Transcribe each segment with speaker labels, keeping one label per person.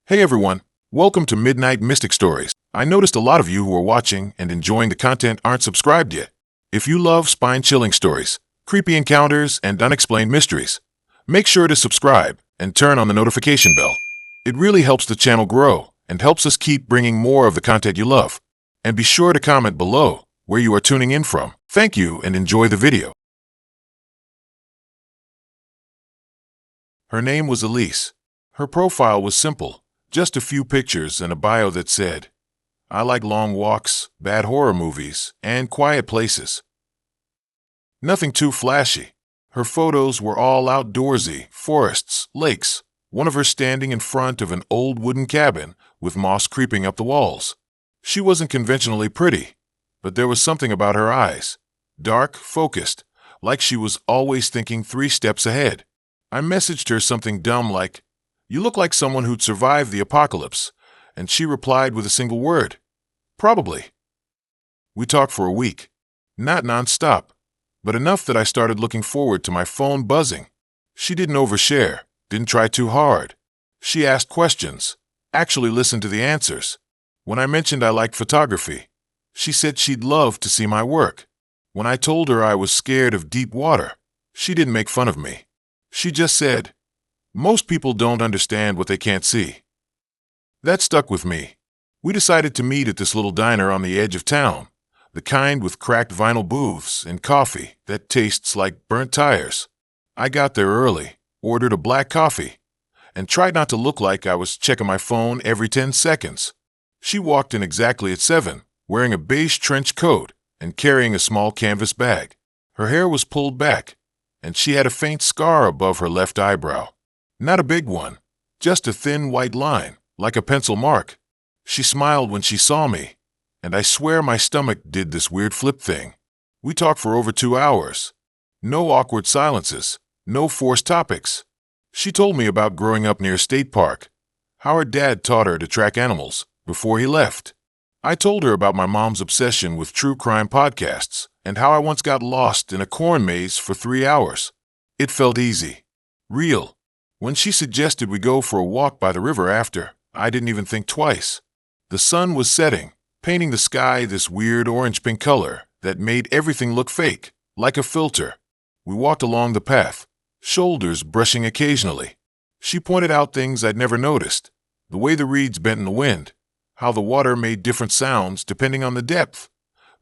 Speaker 1: Hey everyone, welcome to Midnight Mystic Stories. I noticed a lot of you who are watching and enjoying the content aren't subscribed yet. If you love spine-chilling stories, creepy encounters, and unexplained mysteries, make sure to subscribe and turn on the notification bell. It really helps the channel grow and helps us keep bringing more of the content you love. And be sure to comment below where you are tuning in from. Thank you and enjoy the video. Her name was Elise. Her profile was simple. Just a few pictures and a bio that said, "I like long walks, bad horror movies, and quiet places." Nothing too flashy. Her photos were all outdoorsy, forests, lakes, one of her standing in front of an old wooden cabin with moss creeping up the walls. She wasn't conventionally pretty, but there was something about her eyes. Dark, focused, like she was always thinking 3 steps ahead. I messaged her something dumb like, "You look like someone who'd survived the apocalypse," and she replied with a single word, "Probably." We talked for a week. Not nonstop, but enough that I started looking forward to my phone buzzing. She didn't overshare, didn't try too hard. She asked questions, actually listened to the answers. When I mentioned I liked photography, she said she'd love to see my work. When I told her I was scared of deep water, she didn't make fun of me. She just said, "Most people don't understand what they can't see." That stuck with me. We decided to meet at this little diner on the edge of town, the kind with cracked vinyl booths and coffee that tastes like burnt tires. I got there early, ordered a black coffee, and tried not to look like I was checking my phone every 10 seconds. She walked in exactly at 7, wearing a beige trench coat and carrying a small canvas bag. Her hair was pulled back, and she had a faint scar above her left eyebrow. Not a big one, just a thin white line, like a pencil mark. She smiled when she saw me, and I swear my stomach did this weird flip thing. We talked for over 2 hours. No awkward silences, no forced topics. She told me about growing up near a state park, how her dad taught her to track animals before he left. I told her about my mom's obsession with true crime podcasts and how I once got lost in a corn maze for 3 hours. It felt easy, real. When she suggested we go for a walk by the river after, I didn't even think twice. The sun was setting, painting the sky this weird orange-pink color that made everything look fake, like a filter. We walked along the path, shoulders brushing occasionally. She pointed out things I'd never noticed, the way the reeds bent in the wind, how the water made different sounds depending on the depth,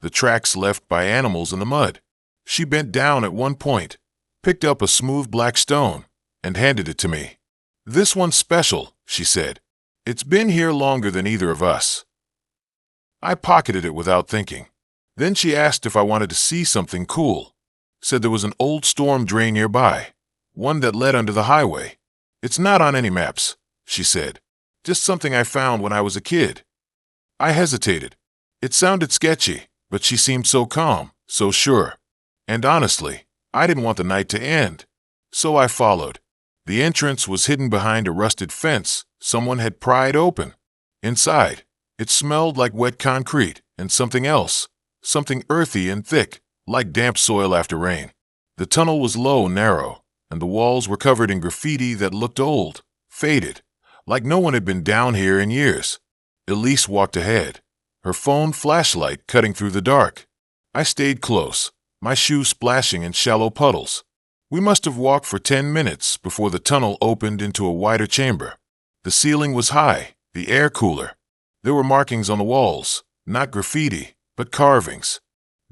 Speaker 1: the tracks left by animals in the mud. She bent down at one point, picked up a smooth black stone, and handed it to me. "This one's special," she said. "It's been here longer than either of us." I pocketed it without thinking. Then she asked if I wanted to see something cool. Said there was an old storm drain nearby, one that led under the highway. "It's not on any maps," she said. "Just something I found when I was a kid." I hesitated. It sounded sketchy, but she seemed so calm, so sure. And honestly, I didn't want the night to end. So I followed. The entrance was hidden behind a rusted fence someone had pried open. Inside, it smelled like wet concrete and something else, something earthy and thick, like damp soil after rain. The tunnel was low and narrow, and the walls were covered in graffiti that looked old, faded, like no one had been down here in years. Elise walked ahead, her phone flashlight cutting through the dark. I stayed close, my shoes splashing in shallow puddles. We must have walked for 10 minutes before the tunnel opened into a wider chamber. The ceiling was high, the air cooler. There were markings on the walls, not graffiti, but carvings.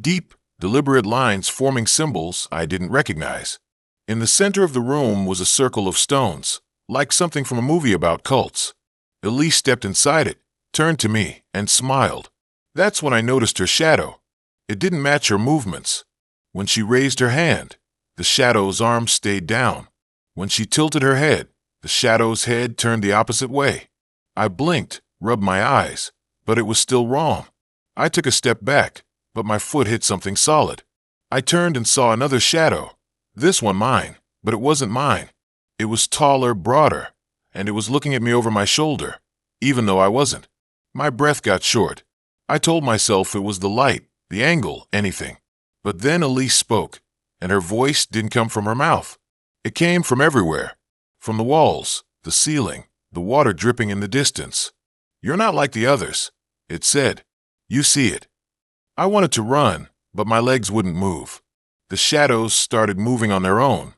Speaker 1: Deep, deliberate lines forming symbols I didn't recognize. In the center of the room was a circle of stones, like something from a movie about cults. Elise stepped inside it, turned to me, and smiled. That's when I noticed her shadow. It didn't match her movements. When she raised her hand, the shadow's arm stayed down. When she tilted her head, the shadow's head turned the opposite way. I blinked, rubbed my eyes, but it was still wrong. I took a step back, but my foot hit something solid. I turned and saw another shadow. This one mine, but it wasn't mine. It was taller, broader, and it was looking at me over my shoulder, even though I wasn't. My breath got short. I told myself it was the light, the angle, anything. But then Elise spoke, and her voice didn't come from her mouth. It came from everywhere. From the walls, the ceiling, the water dripping in the distance. "You're not like the others," it said. "You see it." I wanted to run, but my legs wouldn't move. The shadows started moving on their own.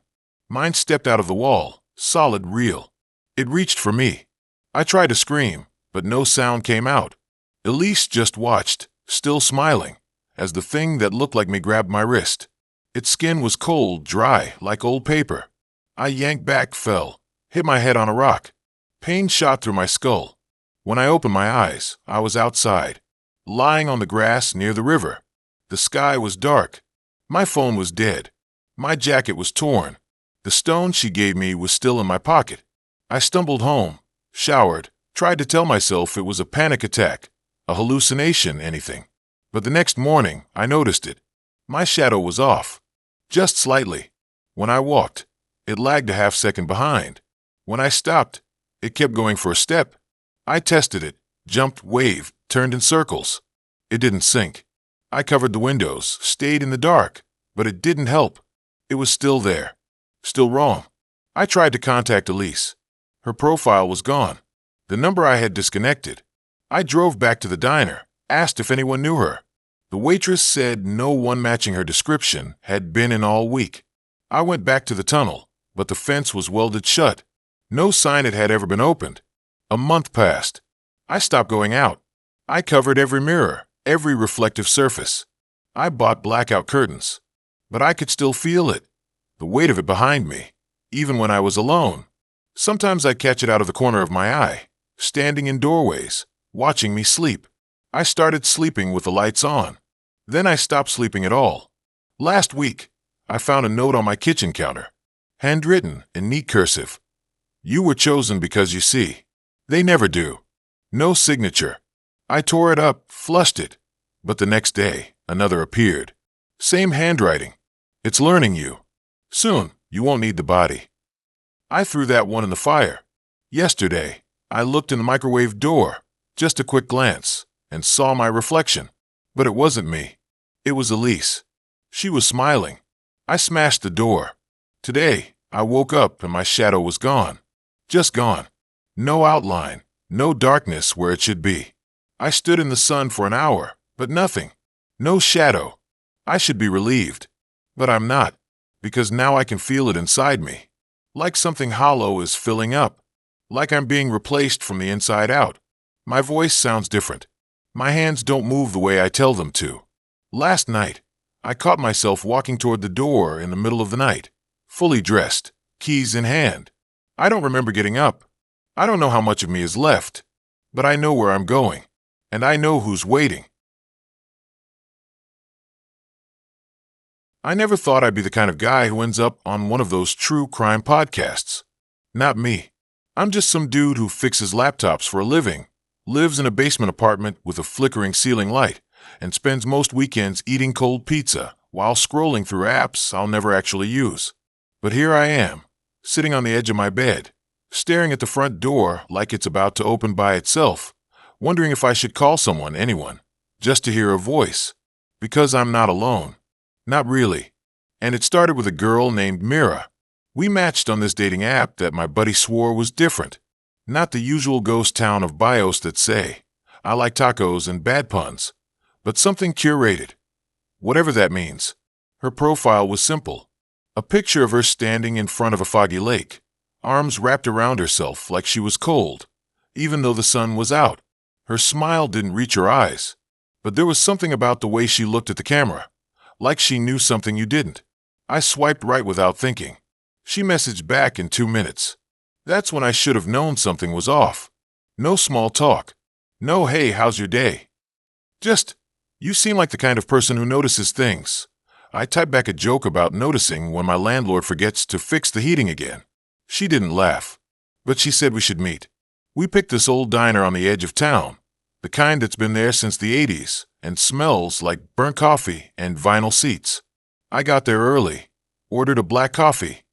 Speaker 1: Mine stepped out of the wall, solid, real. It reached for me. I tried to scream, but no sound came out. Elise just watched, still smiling, as the thing that looked like me grabbed my wrist. Its skin was cold, dry, like old paper. I yanked back, fell, hit my head on a rock. Pain shot through my skull. When I opened my eyes, I was outside, lying on the grass near the river. The sky was dark. My phone was dead. My jacket was torn. The stone she gave me was still in my pocket. I stumbled home, showered, tried to tell myself it was a panic attack, a hallucination, anything. But the next morning, I noticed it. My shadow was off. Just slightly. When I walked, it lagged a half-second behind. When I stopped, it kept going for a step. I tested it, jumped, waved, turned in circles. It didn't sink. I covered the windows, stayed in the dark, but it didn't help. It was still there. Still wrong. I tried to contact Elise. Her profile was gone. The number I had disconnected. I drove back to the diner, asked if anyone knew her. The waitress said no one matching her description had been in all week. I went back to the tunnel, but the fence was welded shut. No sign it had ever been opened. A month passed. I stopped going out. I covered every mirror, every reflective surface. I bought blackout curtains. But I could still feel it, the weight of it behind me, even when I was alone. Sometimes I'd catch it out of the corner of my eye, standing in doorways, watching me sleep. I started sleeping with the lights on. Then I stopped sleeping at all. Last week, I found a note on my kitchen counter, handwritten in neat cursive. "You were chosen because you see." They never do. No signature. I tore it up, flushed it. But the next day, another appeared. Same handwriting. "It's learning you. Soon, you won't need the body." I threw that one in the fire. Yesterday, I looked in the microwave door, just a quick glance, and saw my reflection. But it wasn't me. It was Elise. She was smiling. I smashed the door. Today, I woke up and my shadow was gone. Just gone. No outline, no darkness where it should be. I stood in the sun for an hour, but nothing. No shadow. I should be relieved. But I'm not, because now I can feel it inside me. Like something hollow is filling up. Like I'm being replaced from the inside out. My voice sounds different. My hands don't move the way I tell them to. Last night, I caught myself walking toward the door in the middle of the night, fully dressed, keys in hand. I don't remember getting up. I don't know how much of me is left, but I know where I'm going, and I know who's waiting. I never thought I'd be the kind of guy who ends up on one of those true crime podcasts. Not me. I'm just some dude who fixes laptops for a living, lives in a basement apartment with a flickering ceiling light, and spends most weekends eating cold pizza while scrolling through apps I'll never actually use. But here I am, sitting on the edge of my bed, staring at the front door like it's about to open by itself, wondering if I should call someone, anyone, just to hear a voice. Because I'm not alone. Not really. And it started with a girl named Mira. We matched on this dating app that my buddy swore was different. Not the usual ghost town of bios that say, "I like tacos and bad puns," but something curated. Whatever that means. Her profile was simple. A picture of her standing in front of a foggy lake, arms wrapped around herself like she was cold, even though the sun was out. Her smile didn't reach her eyes, but there was something about the way she looked at the camera, like she knew something you didn't. I swiped right without thinking. She messaged back in 2 minutes. That's when I should have known something was off. No small talk. No, "Hey, how's your day?" Just, "You seem like the kind of person who notices things." I typed back a joke about noticing when my landlord forgets to fix the heating again. She didn't laugh, but she said we should meet. We picked this old diner on the edge of town, the kind that's been there since the 80s and smells like burnt coffee and vinyl seats. I got there early, ordered a black coffee,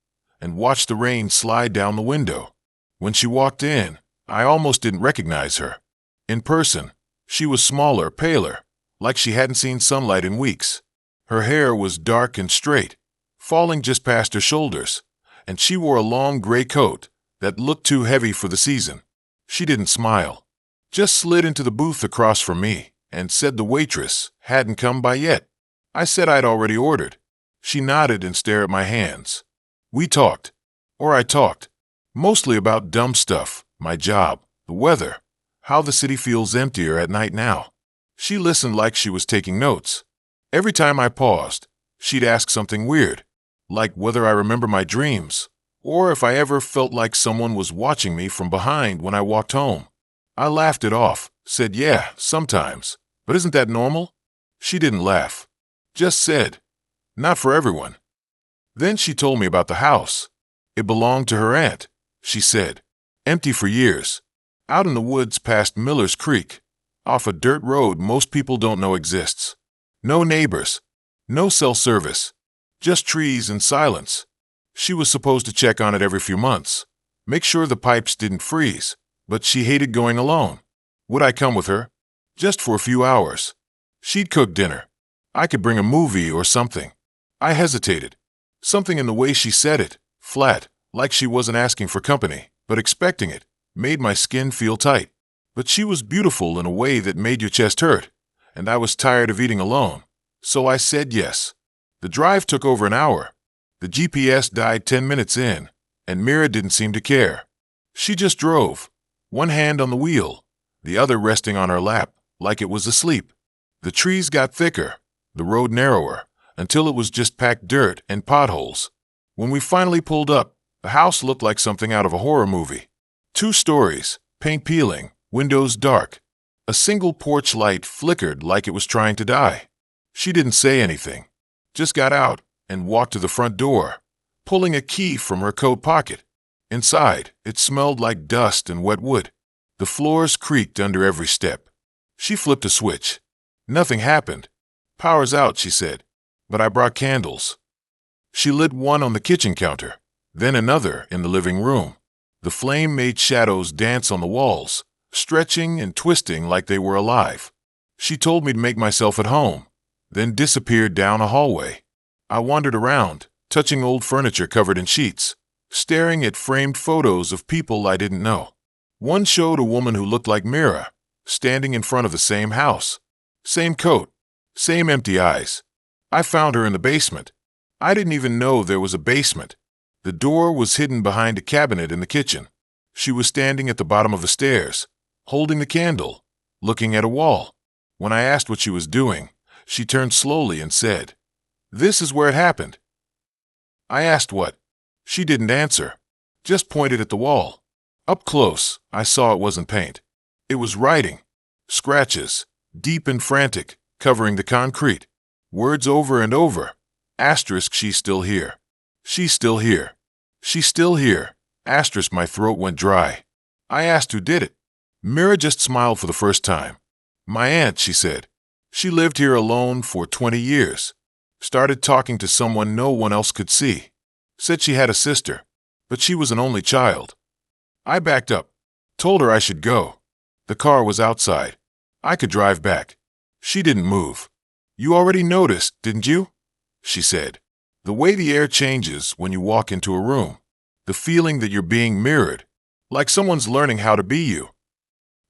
Speaker 1: and watched the rain slide down the window. When she walked in, I almost didn't recognize her. In person, she was smaller, paler, like she hadn't seen sunlight in weeks. Her hair was dark and straight, falling just past her shoulders, and she wore a long gray coat that looked too heavy for the season. She didn't smile. Just slid into the booth across from me and said the waitress hadn't come by yet. I said I'd already ordered. She nodded and stared at my hands. We talked. Or I talked. Mostly about dumb stuff, my job, the weather, how the city feels emptier at night now. She listened like she was taking notes. Every time I paused, she'd ask something weird, like whether I remember my dreams, or if I ever felt like someone was watching me from behind when I walked home. I laughed it off, said yeah, sometimes, but isn't that normal? She didn't laugh. Just said, not for everyone. Then she told me about the house. It belonged to her aunt, she said. Empty for years. Out in the woods past Miller's Creek, off a dirt road most people don't know exists. No neighbors. No cell service. Just trees and silence. She was supposed to check on it every few months, make sure the pipes didn't freeze, but she hated going alone. Would I come with her? Just for a few hours. She'd cook dinner. I could bring a movie or something. I hesitated. Something in the way she said it, flat, like she wasn't asking for company, but expecting it, made my skin feel tight. But she was beautiful in a way that made your chest hurt, and I was tired of eating alone, so I said yes. The drive took over an hour. The GPS died 10 minutes in, and Mira didn't seem to care. She just drove, one hand on the wheel, the other resting on her lap, like it was asleep. The trees got thicker, the road narrower, until it was just packed dirt and potholes. When we finally pulled up, the house looked like something out of a horror movie. 2 stories, paint peeling, windows dark. A single porch light flickered like it was trying to die. She didn't say anything, just got out and walked to the front door, pulling a key from her coat pocket. Inside, it smelled like dust and wet wood. The floors creaked under every step. She flipped a switch. Nothing happened. Power's out, she said, but I brought candles. She lit one on the kitchen counter, then another in the living room. The flame made shadows dance on the walls, stretching and twisting like they were alive. She told me to make myself at home, then disappeared down a hallway. I wandered around, touching old furniture covered in sheets, staring at framed photos of people I didn't know. One showed a woman who looked like Mira, standing in front of the same house. Same coat, same empty eyes. I found her in the basement. I didn't even know there was a basement. The door was hidden behind a cabinet in the kitchen. She was standing at the bottom of the stairs, holding the candle, looking at a wall. When I asked what she was doing, she turned slowly and said, "This is where it happened." I asked what. She didn't answer, just pointed at the wall. Up close, I saw it wasn't paint. It was writing. Scratches, deep and frantic, covering the concrete. Words over and over. Asterisk, she's still here. She's still here. She's still here. Asterisk, my throat went dry. I asked who did it. Mira just smiled for the first time. My aunt, she said. She lived here alone for 20 years. Started talking to someone no one else could see. Said she had a sister, but she was an only child. I backed up. Told her I should go. The car was outside. I could drive back. She didn't move. "You already noticed, didn't you?" she said. "The way the air changes when you walk into a room. The feeling that you're being mirrored, like someone's learning how to be you."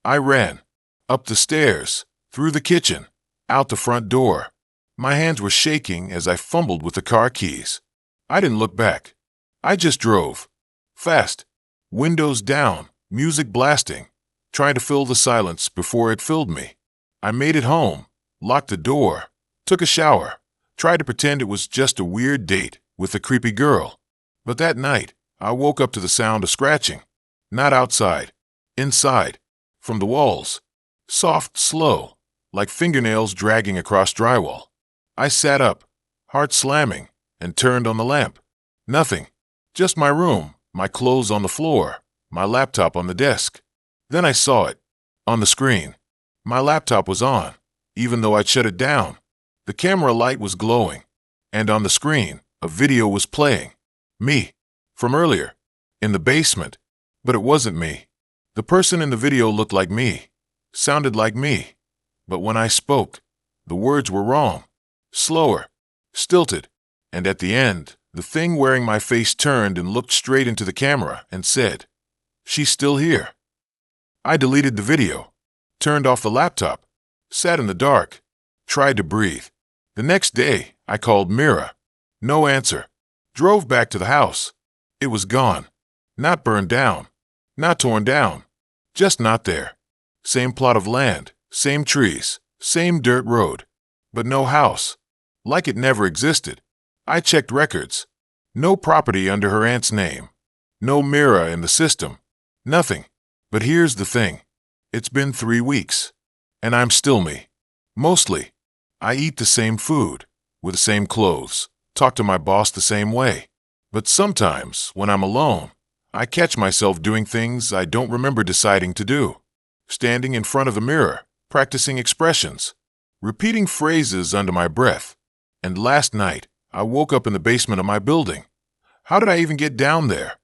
Speaker 1: I ran. Up the stairs, through the kitchen, out the front door. My hands were shaking as I fumbled with the car keys. I didn't look back. I just drove. Fast. Windows down, music blasting, trying to fill the silence before it filled me. I made it home, locked the door, took a shower, tried to pretend it was just a weird date with a creepy girl. But that night, I woke up to the sound of scratching. Not outside. Inside. From the walls. Soft, slow, like fingernails dragging across drywall. I sat up, heart slamming, and turned on the lamp. Nothing. Just my room, my clothes on the floor, my laptop on the desk. Then I saw it. On the screen. My laptop was on, even though I'd shut it down. The camera light was glowing. And on the screen, a video was playing. Me. From earlier. In the basement. But it wasn't me. The person in the video looked like me. Sounded like me. But when I spoke, the words were wrong. Slower. Stilted. And at the end, the thing wearing my face turned and looked straight into the camera and said, "She's still here." I deleted the video, turned off the laptop, sat in the dark, tried to breathe. The next day, I called Mira. No answer. Drove back to the house. It was gone. Not burned down. Not torn down. Just not there. Same plot of land, same trees, same dirt road. But no house. Like it never existed. I checked records. No property under her aunt's name. No Mira in the system. Nothing. But here's the thing. It's been 3 weeks. And I'm still me. Mostly. I eat the same food, with the same clothes, talk to my boss the same way. But sometimes, when I'm alone, I catch myself doing things I don't remember deciding to do. Standing in front of the mirror, practicing expressions, repeating phrases under my breath. And last night, I woke up in the basement of my building. How did I even get down there?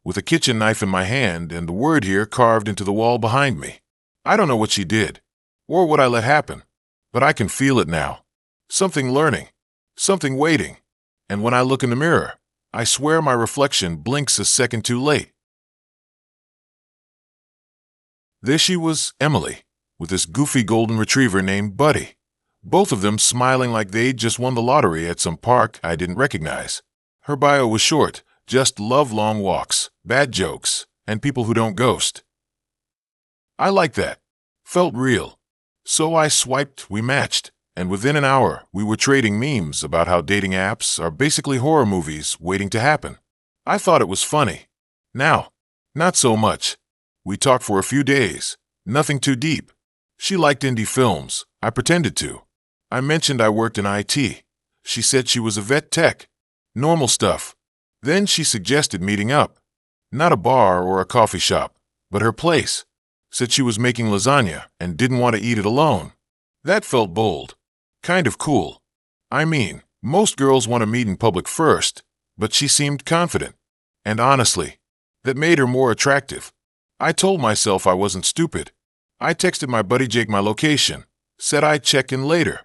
Speaker 1: With a kitchen knife in my hand and the word here carved into the wall behind me. I don't know what she did, or what I let happen, but I can feel it now. Something learning, something waiting. And when I look in the mirror, I swear my reflection blinks a second too late. There she was, Emily, with this goofy golden retriever named Buddy. Both of them smiling like they'd just won the lottery at some park I didn't recognize. Her bio was short, just love long walks, bad jokes, and people who don't ghost. I like that. Felt real. So I swiped, we matched, and within an hour we were trading memes about how dating apps are basically horror movies waiting to happen. I thought it was funny. Now, not so much. We talked for a few days, nothing too deep. She liked indie films, I pretended to. I mentioned I worked in IT. She said she was a vet tech. Normal stuff. Then she suggested meeting up. Not a bar or a coffee shop, but her place. Said she was making lasagna and didn't want to eat it alone. That felt bold. Kind of cool. I mean, most girls want to meet in public first, but she seemed confident. And honestly, that made her more attractive. I told myself I wasn't stupid. I texted my buddy Jake my location, said I'd check in later.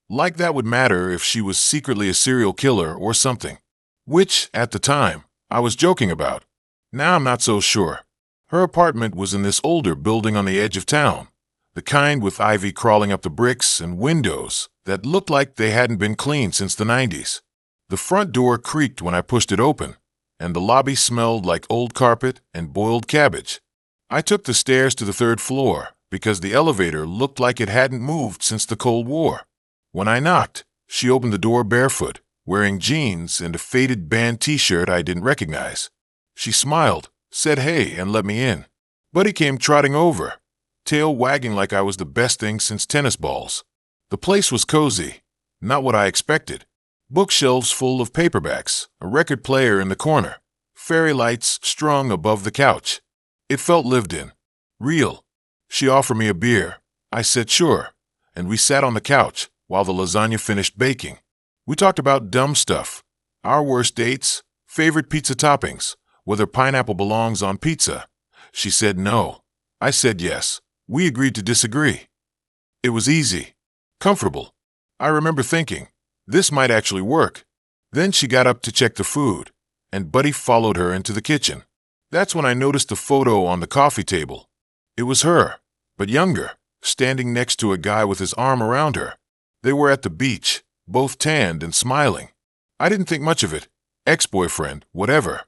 Speaker 1: Like that would matter if she was secretly a serial killer or something. Which, at the time, I was joking about. Now I'm not so sure. Her apartment was in this older building on the edge of town, the kind with ivy crawling up the bricks and windows that looked like they hadn't been cleaned since the 90s. The front door creaked when I pushed it open, and the lobby smelled like old carpet and boiled cabbage. I took the stairs to the 3rd floor because the elevator looked like it hadn't moved since the Cold War. When I knocked, she opened the door barefoot, wearing jeans and a faded band t-shirt I didn't recognize. She smiled, said hey, and let me in. Buddy came trotting over, tail wagging like I was the best thing since tennis balls. The place was cozy, not what I expected. Bookshelves full of paperbacks, a record player in the corner, fairy lights strung above the couch. It felt lived in. Real. She offered me a beer. I said sure, and we sat on the couch while the lasagna finished baking. We talked about dumb stuff, our worst dates, favorite pizza toppings, whether pineapple belongs on pizza. She said no. I said yes. We agreed to disagree. It was easy. Comfortable. I remember thinking, this might actually work. Then she got up to check the food, and Buddy followed her into the kitchen. That's when I noticed the photo on the coffee table. It was her, but younger, standing next to a guy with his arm around her. They were at the beach, both tanned and smiling. I didn't think much of it, ex-boyfriend, whatever,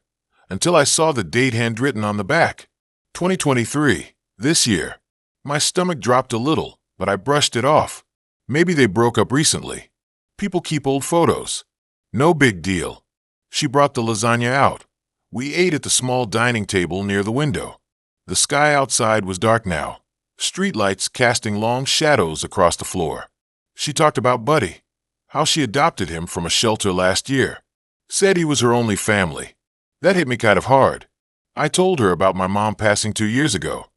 Speaker 1: until I saw the date handwritten on the back. 2023, this year. My stomach dropped a little, but I brushed it off. Maybe they broke up recently. People keep old photos. No big deal. She brought the lasagna out. We ate at the small dining table near the window. The sky outside was dark now, streetlights casting long shadows across the floor. She talked about Buddy, how she adopted him from a shelter last year. Said he was her only family. That hit me kind of hard. I told her about my mom passing 2 years ago,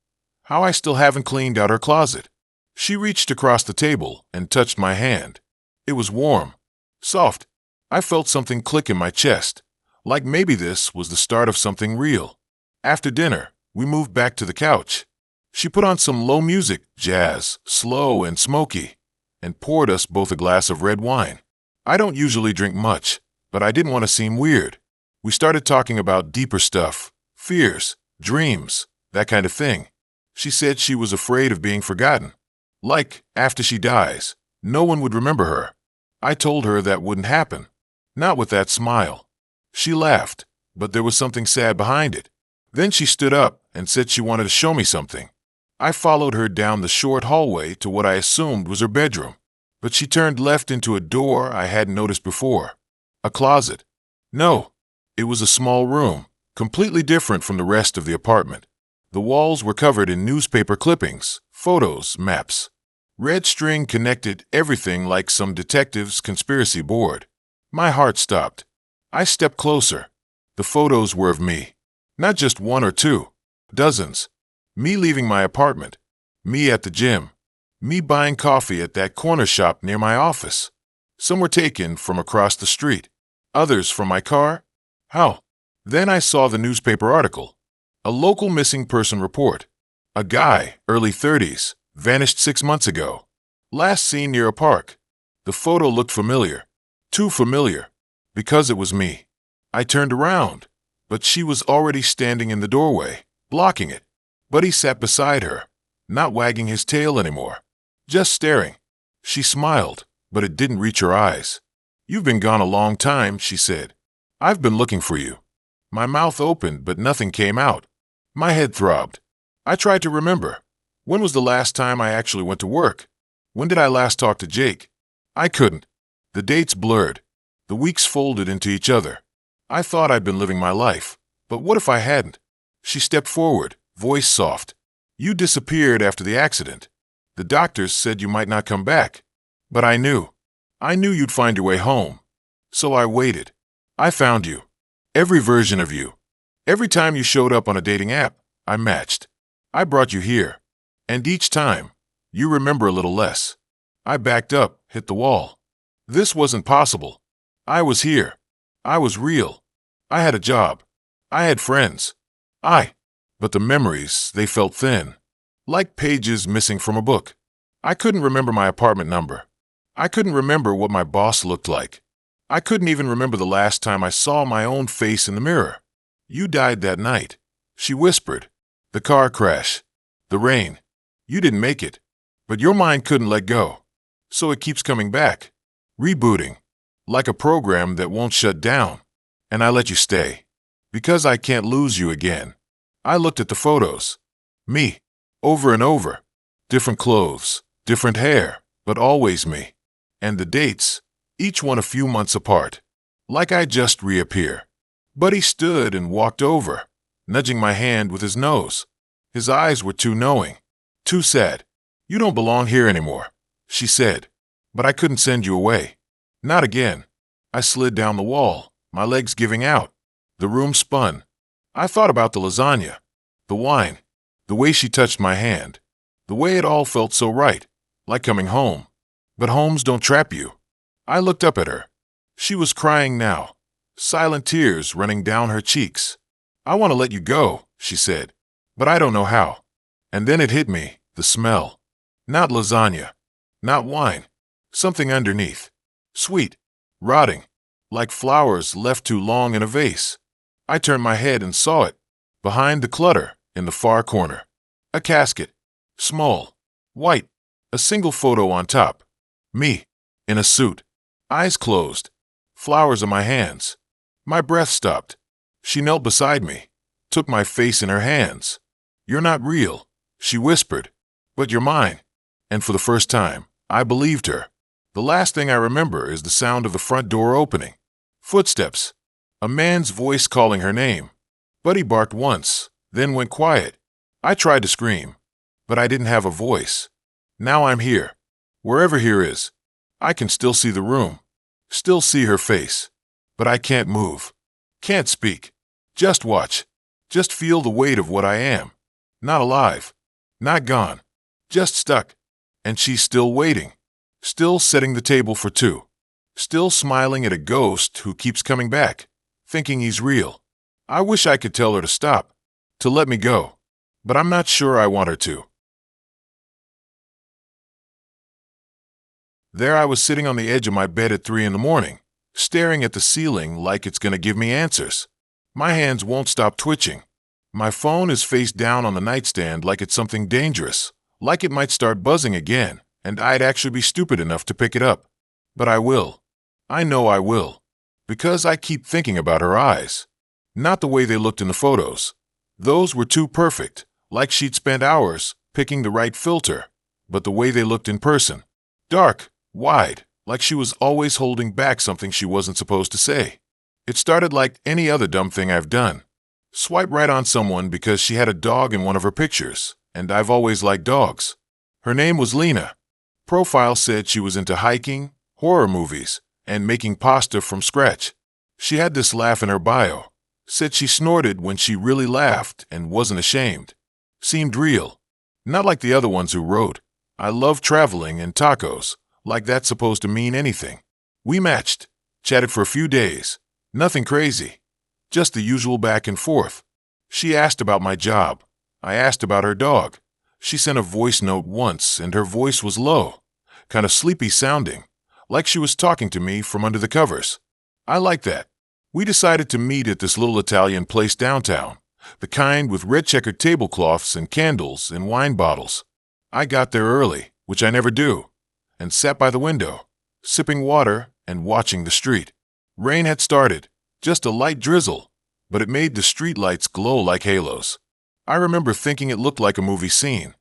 Speaker 1: how I still haven't cleaned out her closet. She reached across the table and touched my hand. It was warm, soft. I felt something click in my chest, like maybe this was the start of something real. After dinner, we moved back to the couch. She put on some low music, jazz, slow and smoky, and poured us both a glass of red wine. I don't usually drink much, but I didn't want to seem weird. We started talking about deeper stuff, fears, dreams, that kind of thing. She said she was afraid of being forgotten. Like, after she dies, no one would remember her. I told her that wouldn't happen. Not with that smile. She laughed, but there was something sad behind it. Then she stood up and said she wanted to show me something. I followed her down the short hallway to what I assumed was her bedroom, but she turned left into a door I hadn't noticed before. A closet. No, it was a small room, completely different from the rest of the apartment. The walls were covered in newspaper clippings, photos, maps. Red string connected everything like some detective's conspiracy board. My heart stopped. I stepped closer. The photos were of me. Not just one or two. Dozens. Me leaving my apartment. Me at the gym. Me buying coffee at that corner shop near my office. Some were taken from across the street. Others from my car. How? Then I saw the newspaper article. A local missing person report. A guy, early 30s, vanished 6 months ago. Last seen near a park. The photo looked familiar. Too familiar. Because it was me. I turned around, but she was already standing in the doorway, blocking it. Buddy sat beside her, not wagging his tail anymore, just staring. She smiled, but it didn't reach her eyes. "You've been gone a long time," she said. "I've been looking for you." My mouth opened, but nothing came out. My head throbbed. I tried to remember. When was the last time I actually went to work? When did I last talk to Jake? I couldn't. The dates blurred. The weeks folded into each other. I thought I'd been living my life, but what if I hadn't? She stepped forward, voice soft. "You disappeared after the accident. The doctors said you might not come back. But I knew. I knew you'd find your way home. So I waited. I found you. Every version of you. Every time you showed up on a dating app, I matched. I brought you here. And each time, you remember a little less." I backed up, hit the wall. This wasn't possible. I was here. I was real. I had a job. I had friends. But the memories, they felt thin. Like pages missing from a book. I couldn't remember my apartment number. I couldn't remember what my boss looked like. I couldn't even remember the last time I saw my own face in the mirror. "You died that night," she whispered. "The car crash. The rain. You didn't make it. But your mind couldn't let go. So it keeps coming back. Rebooting. Like a program that won't shut down. And I let you stay. Because I can't lose you again." I looked at the photos. Me. Over and over. Different clothes, different hair, but always me. And the dates, each one a few months apart. Like I just reappear. Buddy stood and walked over, nudging my hand with his nose. His eyes were too knowing. Too sad. "You don't belong here anymore," she said. "But I couldn't send you away. Not again." I slid down the wall, my legs giving out. The room spun. I thought about the lasagna, the wine, the way she touched my hand, the way it all felt so right, like coming home. But homes don't trap you. I looked up at her. She was crying now, silent tears running down her cheeks. "I want to let you go," she said, "but I don't know how." And then it hit me, the smell. Not lasagna, not wine, something underneath. Sweet, rotting, like flowers left too long in a vase. I turned my head and saw it, behind the clutter, in the far corner. A casket, small, white, a single photo on top. Me, in a suit, eyes closed, flowers on my hands. My breath stopped. She knelt beside me, took my face in her hands. "You're not real," she whispered, "but you're mine." And for the first time, I believed her. The last thing I remember is the sound of the front door opening. Footsteps. A man's voice calling her name. Buddy barked once, then went quiet. I tried to scream, but I didn't have a voice. Now I'm here. Wherever here is. I can still see the room. Still see her face. But I can't move. Can't speak. Just watch. Just feel the weight of what I am. Not alive. Not gone. Just stuck. And she's still waiting. Still setting the table for two. Still smiling at a ghost who keeps coming back, thinking he's real. I wish I could tell her to stop, to let me go, but I'm not sure I want her to. There I was sitting on the edge of my bed at 3 in the morning, staring at the ceiling like it's going to give me answers. My hands won't stop twitching. My phone is face down on the nightstand like it's something dangerous, like it might start buzzing again, and I'd actually be stupid enough to pick it up. But I will. I know I will. Because I keep thinking about her eyes. Not the way they looked in the photos. Those were too perfect, like she'd spent hours picking the right filter, but the way they looked in person. Dark, wide, like she was always holding back something she wasn't supposed to say. It started like any other dumb thing I've done. Swipe right on someone because she had a dog in one of her pictures, and I've always liked dogs. Her name was Lena. Profile said she was into hiking, horror movies, and making pasta from scratch. She had this laugh in her bio. Said she snorted when she really laughed and wasn't ashamed. Seemed real. Not like the other ones who wrote, "I love traveling and tacos," like that's supposed to mean anything. We matched. Chatted for a few days. Nothing crazy. Just the usual back and forth. She asked about my job. I asked about her dog. She sent a voice note once, and her voice was low, kind of sleepy sounding, like she was talking to me from under the covers. I like that. We decided to meet at this little Italian place downtown, the kind with red checkered tablecloths and candles and wine bottles. I got there early, which I never do, and sat by the window, sipping water and watching the street. Rain had started. Just a light drizzle, but it made the streetlights glow like halos. I remember thinking it looked like a movie scene.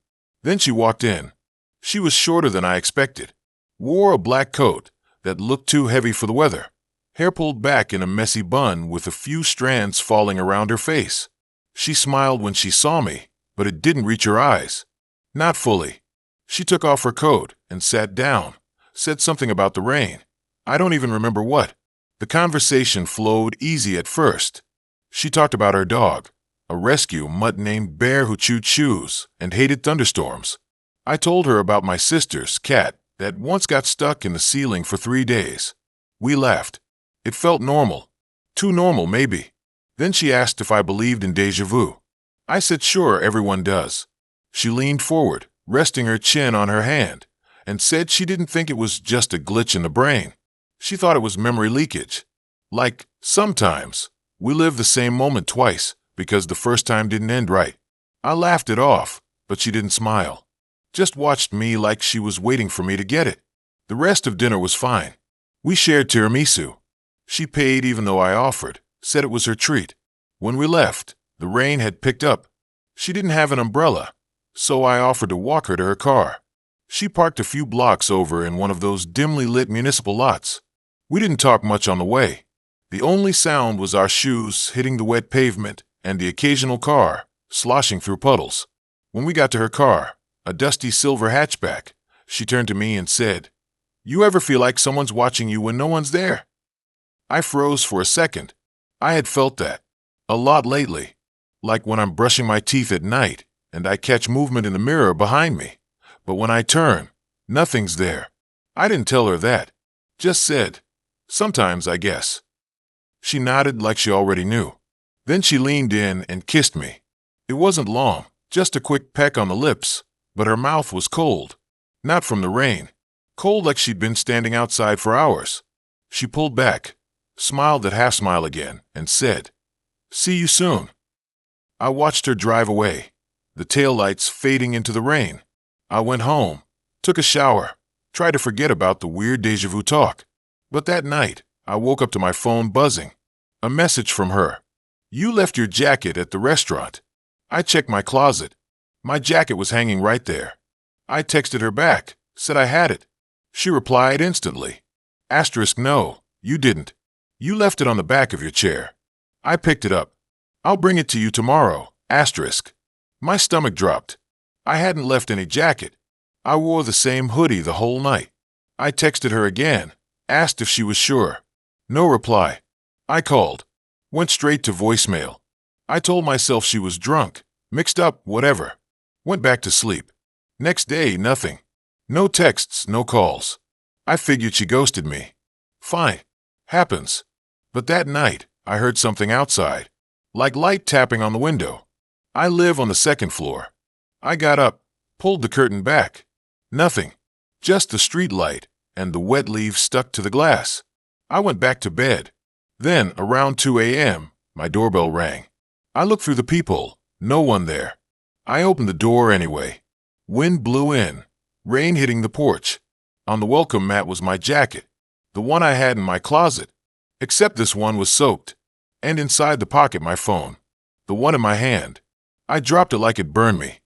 Speaker 1: Then she walked in. She was shorter than I expected. Wore a black coat that looked too heavy for the weather. Hair pulled back in a messy bun with a few strands falling around her face. She smiled when she saw me, but it didn't reach her eyes. Not fully. She took off her coat and sat down, said something about the rain. I don't even remember what. The conversation flowed easy at first. She talked about her dog, a rescue mutt named Bear who chewed shoes and hated thunderstorms. I told her about my sister's cat that once got stuck in the ceiling for 3 days. We laughed. It felt normal. Too normal, maybe. Then she asked if I believed in déjà vu. I said sure, everyone does. She leaned forward, resting her chin on her hand, and said she didn't think it was just a glitch in the brain. She thought it was memory leakage. Like, sometimes, we live the same moment twice because the first time didn't end right. I laughed it off, but she didn't smile. Just watched me like she was waiting for me to get it. The rest of dinner was fine. We shared tiramisu. She paid even though I offered, said it was her treat. When we left, the rain had picked up. She didn't have an umbrella, so I offered to walk her to her car. She parked a few blocks over in one of those dimly lit municipal lots. We didn't talk much on the way. The only sound was our shoes hitting the wet pavement and the occasional car sloshing through puddles. When we got to her car, a dusty silver hatchback, she turned to me and said, "You ever feel like someone's watching you when no one's there?" I froze for a second. I had felt that. A lot lately. Like when I'm brushing my teeth at night and I catch movement in the mirror behind me. But when I turn, nothing's there. I didn't tell her that. Just said, "Sometimes, I guess." She nodded like she already knew. Then she leaned in and kissed me. It wasn't long, just a quick peck on the lips, but her mouth was cold. Not from the rain. Cold like she'd been standing outside for hours. She pulled back, smiled that half smile again, and said, "See you soon." I watched her drive away, the taillights fading into the rain. I went home, took a shower, tried to forget about the weird déjà vu talk. But that night, I woke up to my phone buzzing. A message from her. "You left your jacket at the restaurant." I checked my closet. My jacket was hanging right there. I texted her back, said I had it. She replied instantly. "No, you didn't. You left it on the back of your chair." I picked it up. "I'll bring it to you tomorrow. My stomach dropped. I hadn't left any jacket. I wore the same hoodie the whole night. I texted her again, asked if she was sure. No reply. I called. Went straight to voicemail. I told myself she was drunk, mixed up, whatever. Went back to sleep. Next day, nothing. No texts, no calls. I figured she ghosted me. Fine. Happens. But that night, I heard something outside, like light tapping on the window. I live on the second floor. I got up, pulled the curtain back. Nothing. Just the street light and the wet leaves stuck to the glass. I went back to bed. Then, around 2 a.m., my doorbell rang. I looked through the peephole, No one there. I opened the door anyway. Wind blew in, rain hitting the porch. On the welcome mat was my jacket, the one I had in my closet, except this one was soaked. And inside the pocket my phone, the one in my hand. I dropped it like it burned me.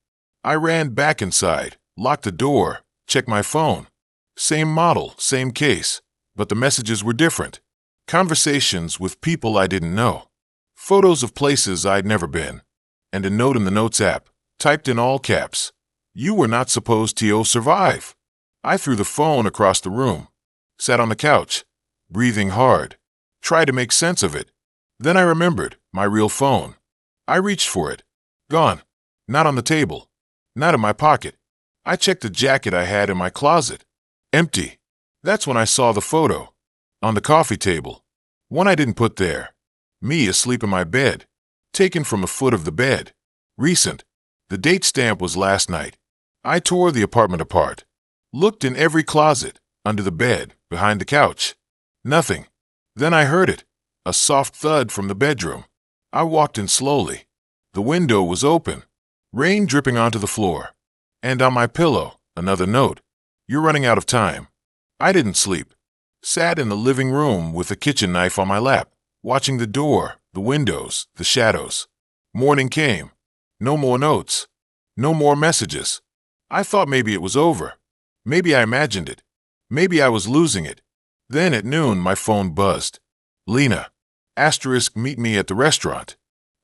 Speaker 1: I ran back inside, locked the door, checked my phone. Same model, same case, but the messages were different. Conversations with people I didn't know. Photos of places I'd never been. And a note in the Notes app, typed in all caps. You were not supposed to survive. I threw the phone across the room, sat on the couch, breathing hard, tried to make sense of it. Then I remembered my real phone. I reached for it. Gone. Not on the table. Not in my pocket. I checked the jacket I had in my closet. Empty. That's when I saw the photo. On the coffee table. One I didn't put there. Me asleep in my bed. Taken from the foot of the bed. Recent. The date stamp was last night. I tore the apartment apart. Looked in every closet, under the bed, behind the couch. Nothing. Then I heard it. A soft thud from the bedroom. I walked in slowly. The window was open. Rain dripping onto the floor. And on my pillow, another note. You're running out of time. I didn't sleep. Sat in the living room with a kitchen knife on my lap, watching the door, the windows, the shadows. Morning came. No more notes. No more messages. I thought maybe it was over. Maybe I imagined it. Maybe I was losing it. Then at noon my phone buzzed. Lena. Asterisk, meet me at the restaurant.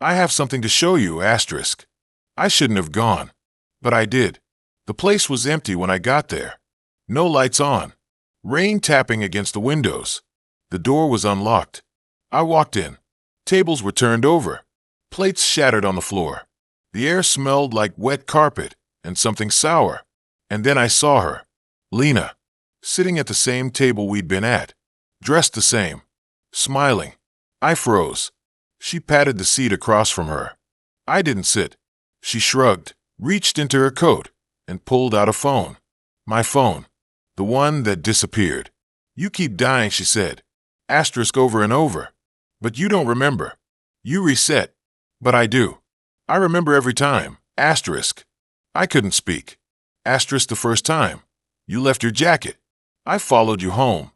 Speaker 1: I have something to show you, asterisk. I shouldn't have gone. But I did. The place was empty when I got there. No lights on. Rain tapping against the windows. The door was unlocked. I walked in. Tables were turned over. Plates shattered on the floor. The air smelled like wet carpet and something sour. And then I saw her. Lena. Sitting at the same table we'd been at. Dressed the same. Smiling. I froze. She patted the seat across from her. I didn't sit. She shrugged, reached into her coat, and pulled out a phone. My phone. The one that disappeared. You keep dying, she said. Asterisk over and over. But you don't remember. You reset. But I do. I remember every time. Asterisk. I couldn't speak. Asterisk the first time. You left your jacket. I followed you home.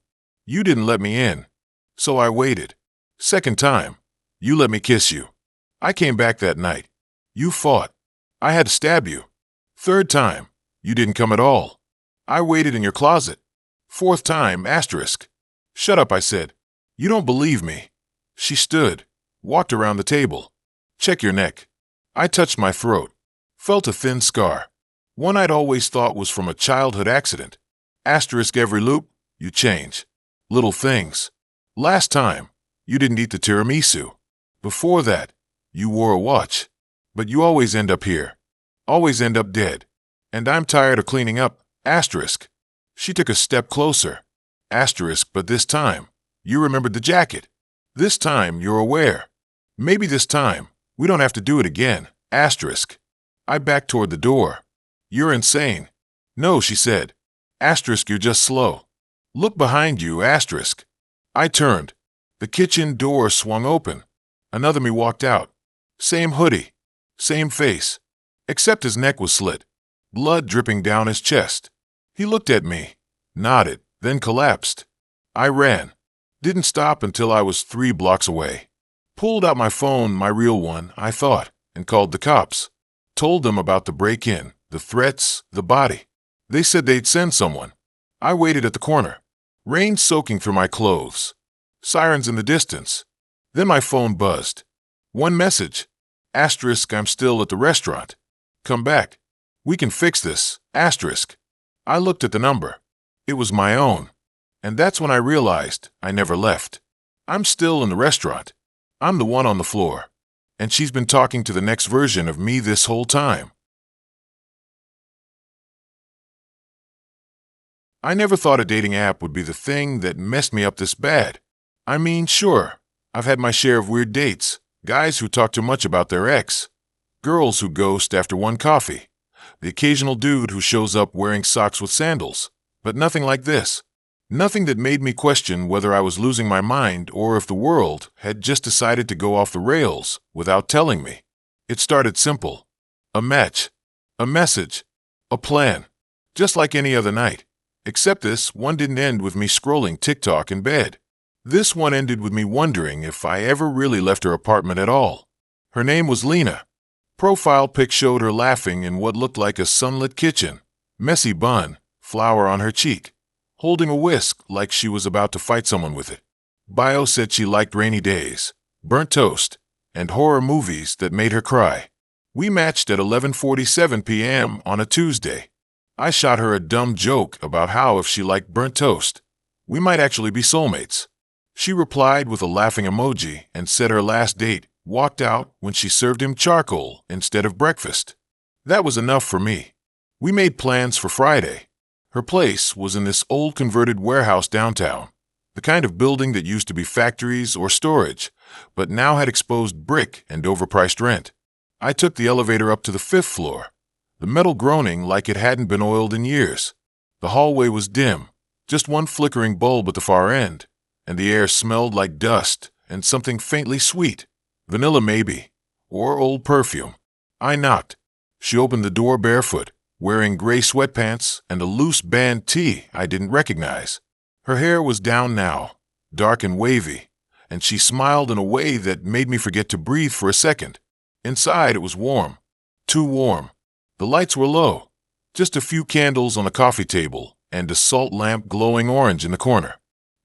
Speaker 1: You didn't let me in. So I waited. Second time. You let me kiss you. I came back that night. You fought. I had to stab you. Third time. You didn't come at all. I waited in your closet. Fourth time, asterisk. Shut up, I said. You don't believe me. She stood, walked around the table. Check your neck. I touched my throat. Felt a thin scar. One I'd always thought was from a childhood accident. Asterisk every loop, you change. Little things. Last time, you didn't eat the tiramisu. Before that, you wore a watch. But you always end up here. Always end up dead. And I'm tired of cleaning up. Asterisk. She took a step closer. Asterisk, but this time, you remembered the jacket. This time, you're aware. Maybe this time, we don't have to do it again. Asterisk. I backed toward the door. You're insane. No, she said. Asterisk, you're just slow. Look behind you, asterisk. I turned. The kitchen door swung open. Another me walked out. Same hoodie. Same face. Except his neck was slit. Blood dripping down his chest. He looked at me, nodded, then collapsed. I ran. Didn't stop until I was 3 blocks away. Pulled out my phone, my real one, I thought, and called the cops. Told them about the break-in, the threats, the body. They said they'd send someone. I waited at the corner. Rain soaking through my clothes. Sirens in the distance. Then my phone buzzed. One message. Asterisk, I'm still at the restaurant. Come back. We can fix this. Asterisk. I looked at the number. It was my own. And that's when I realized I never left. I'm still in the restaurant. I'm the one on the floor. And she's been talking to the next version of me this whole time. I never thought a dating app would be the thing that messed me up this bad. I mean, sure, I've had my share of weird dates. Guys who talk too much about their ex. Girls who ghost after one coffee. The occasional dude who shows up wearing socks with sandals. But nothing like this. Nothing that made me question whether I was losing my mind or if the world had just decided to go off the rails without telling me. It started simple. A match, a message, a plan. Just like any other night. Except this one didn't end with me scrolling TikTok in bed. This one ended with me wondering if I ever really left her apartment at all. Her name was Lena. Profile pic showed her laughing in what looked like a sunlit kitchen. Messy bun, flour on her cheek, holding a whisk like she was about to fight someone with it. Bio said she liked rainy days, burnt toast, and horror movies that made her cry. We matched at 11:47 p.m. on a Tuesday. I shot her a dumb joke about how if she liked burnt toast, we might actually be soulmates. She replied with a laughing emoji and said her last date walked out when she served him charcoal instead of breakfast. That was enough for me. We made plans for Friday. Her place was in this old converted warehouse downtown, the kind of building that used to be factories or storage, but now had exposed brick and overpriced rent. I took the elevator up to the 5th floor, the metal groaning like it hadn't been oiled in years. The hallway was dim, just one flickering bulb at the far end, and the air smelled like dust and something faintly sweet. Vanilla maybe, or old perfume. I knocked. She opened the door barefoot, wearing gray sweatpants and a loose band tee I didn't recognize. Her hair was down now, dark and wavy, and she smiled in a way that made me forget to breathe for a second. Inside it was warm. Too warm. The lights were low. Just a few candles on a coffee table and a salt lamp glowing orange in the corner.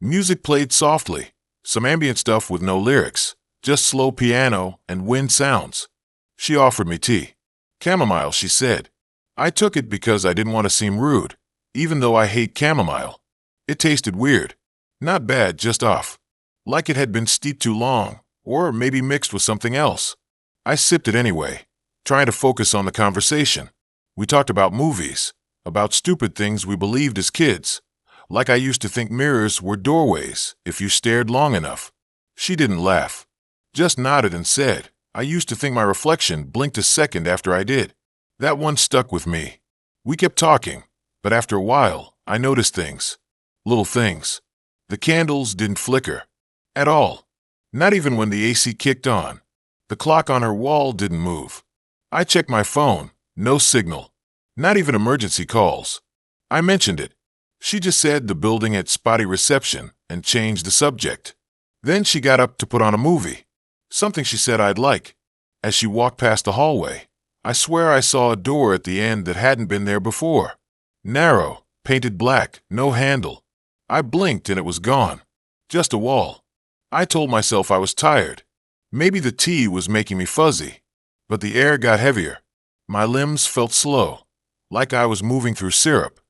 Speaker 1: Music played softly, some ambient stuff with no lyrics, just slow piano and wind sounds. She offered me tea. Chamomile, she said. I took it because I didn't want to seem rude, even though I hate chamomile. It tasted weird. Not bad, just off. Like it had been steeped too long, or maybe mixed with something else. I sipped it anyway, trying to focus on the conversation. We talked about movies, about stupid things we believed as kids, like I used to think mirrors were doorways if you stared long enough. She didn't laugh, just nodded and said, I used to think my reflection blinked a second after I did. That one stuck with me. We kept talking, but after a while, I noticed things. Little things. The candles didn't flicker. At all. Not even when the AC kicked on. The clock on her wall didn't move. I checked my phone. No signal. Not even emergency calls. I mentioned it. She just said the building had spotty reception and changed the subject. Then she got up to put on a movie. Something she said I'd like. As she walked past the hallway, I swear I saw a door at the end that hadn't been there before. Narrow, painted black, no handle. I blinked and it was gone. Just a wall. I told myself I was tired. Maybe the tea was making me fuzzy. But the air got heavier. My limbs felt slow, like I was moving through syrup.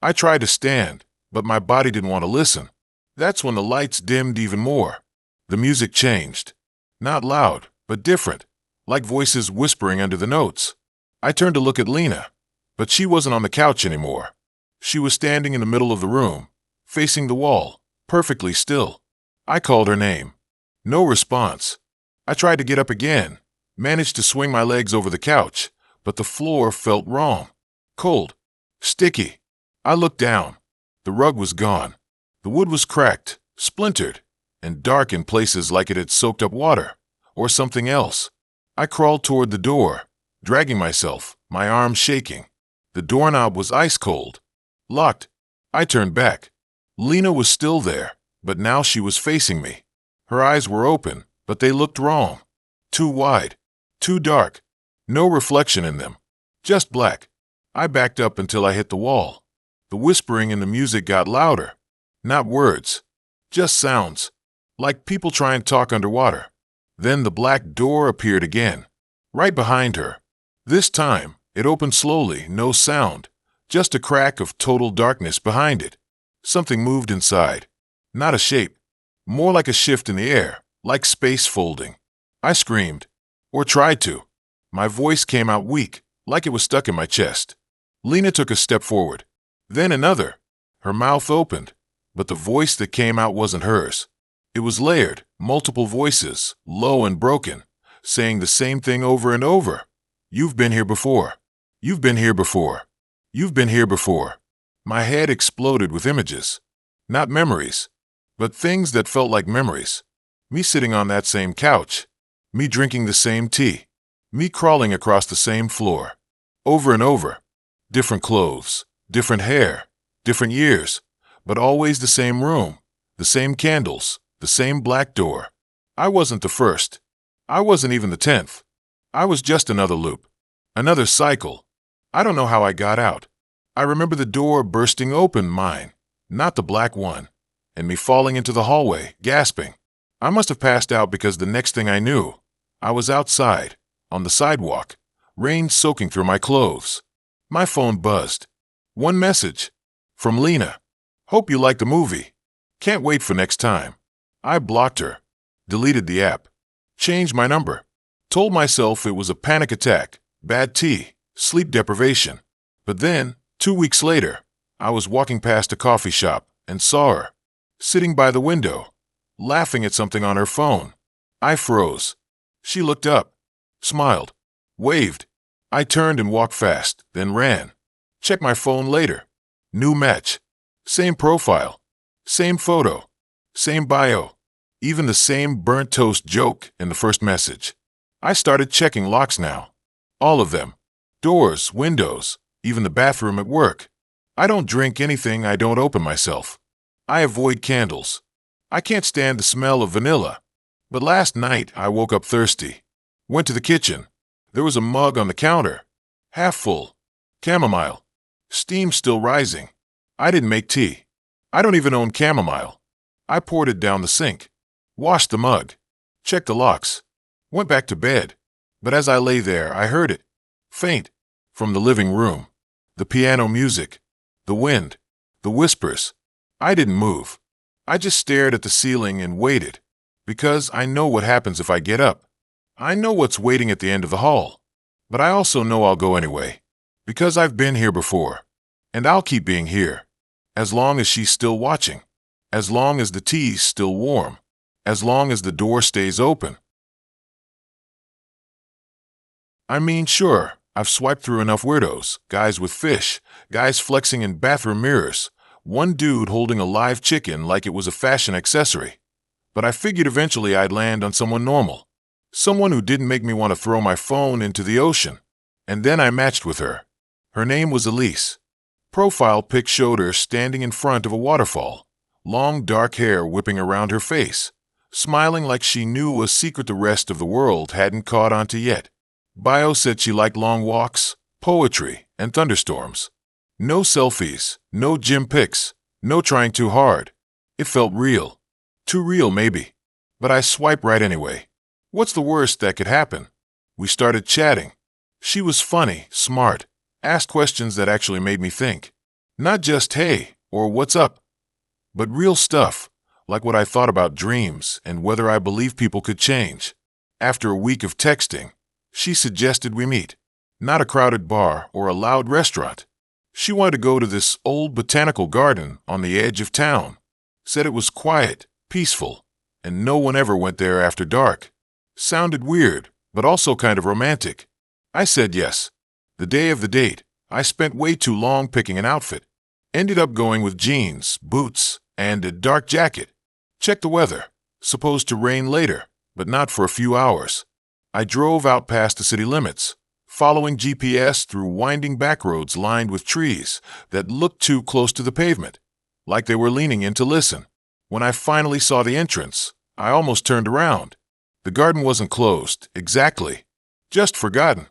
Speaker 1: I tried to stand, but my body didn't want to listen. That's when the lights dimmed even more. The music changed. Not loud, but different, like voices whispering under the notes. I turned to look at Lena, but she wasn't on the couch anymore. She was standing in the middle of the room, facing the wall, perfectly still. I called her name. No response. I tried to get up again, managed to swing my legs over the couch, but the floor felt wrong. Cold. Sticky. I looked down. The rug was gone. The wood was cracked, splintered, and dark in places like it had soaked up water, or something else. I crawled toward the door, dragging myself, my arms shaking. The doorknob was ice cold. Locked. I turned back. Lena was still there, but now she was facing me. Her eyes were open, but they looked wrong. Too wide. Too dark. No reflection in them. Just black. I backed up until I hit the wall. The whispering in the music got louder. Not words. Just sounds. Like people trying to talk underwater. Then the black door appeared again. Right behind her. This time, it opened slowly, no sound. Just a crack of total darkness behind it. Something moved inside. Not a shape. More like a shift in the air, like space folding. I screamed. Or tried to. My voice came out weak, like it was stuck in my chest. Lena took a step forward. Then another. Her mouth opened, but the voice that came out wasn't hers. It was layered, multiple voices, low and broken, saying the same thing over and over. You've been here before. You've been here before. You've been here before. My head exploded with images. Not memories, but things that felt like memories. Me sitting on that same couch. Me drinking the same tea. Me crawling across the same floor. Over and over. Different clothes, different hair, different years, but always the same room, the same candles, the same black door. I wasn't the first. I wasn't even the 10th. I was just another loop. Another cycle. I don't know how I got out. I remember the door bursting open, mine, not the black one, and me falling into the hallway, gasping. I must have passed out because the next thing I knew, I was outside, on the sidewalk, rain soaking through my clothes. My phone buzzed. One message. From Lena. Hope you liked the movie. Can't wait for next time. I blocked her. Deleted the app. Changed my number. Told myself it was a panic attack, bad tea, sleep deprivation. But then, 2 weeks later, I was walking past a coffee shop and saw her, sitting by the window, laughing at something on her phone. I froze. She looked up, smiled, waved. I turned and walked fast, then ran. Checked my phone later. New match. Same profile. Same photo. Same bio. Even the same burnt toast joke in the first message. I started checking locks now. All of them. Doors, windows, even the bathroom at work. I don't drink anything I don't open myself. I avoid candles. I can't stand the smell of vanilla. But last night I woke up thirsty. Went to the kitchen. There was a mug on the counter. Half full. Chamomile. Steam still rising. I didn't make tea. I don't even own chamomile. I poured it down the sink. Washed the mug. Checked the locks. Went back to bed. But as I lay there, I heard it. Faint. From the living room. The piano music. The wind. The whispers. I didn't move. I just stared at the ceiling and waited. Because I know what happens if I get up. I know what's waiting at the end of the hall. But I also know I'll go anyway. Because I've been here before. And I'll keep being here. As long as she's still watching. As long as the tea's still warm. As long as the door stays open. I mean, sure, I've swiped through enough weirdos, guys with fish, guys flexing in bathroom mirrors, one dude holding a live chicken like it was a fashion accessory. But I figured eventually I'd land on someone normal. Someone who didn't make me want to throw my phone into the ocean. And then I matched with her. Her name was Elise. Profile pic showed her standing in front of a waterfall, long dark hair whipping around her face, smiling like she knew a secret the rest of the world hadn't caught on to yet. Bio said she liked long walks, poetry, and thunderstorms. No selfies, no gym pics, no trying too hard. It felt real. Too real, maybe. But I swiped right anyway. What's the worst that could happen? We started chatting. She was funny, smart, asked questions that actually made me think. Not just hey, or what's up, but real stuff, like what I thought about dreams and whether I believe people could change. After a week of texting, she suggested we meet. Not a crowded bar or a loud restaurant. She wanted to go to this old botanical garden on the edge of town. Said it was quiet, peaceful, and no one ever went there after dark. Sounded weird, but also kind of romantic. I said yes. The day of the date, I spent way too long picking an outfit. Ended up going with jeans, boots, and a dark jacket. Checked the weather. Supposed to rain later, but not for a few hours. I drove out past the city limits, following GPS through winding back roads lined with trees that looked too close to the pavement, like they were leaning in to listen. When I finally saw the entrance, I almost turned around. The garden wasn't closed, exactly. Just forgotten.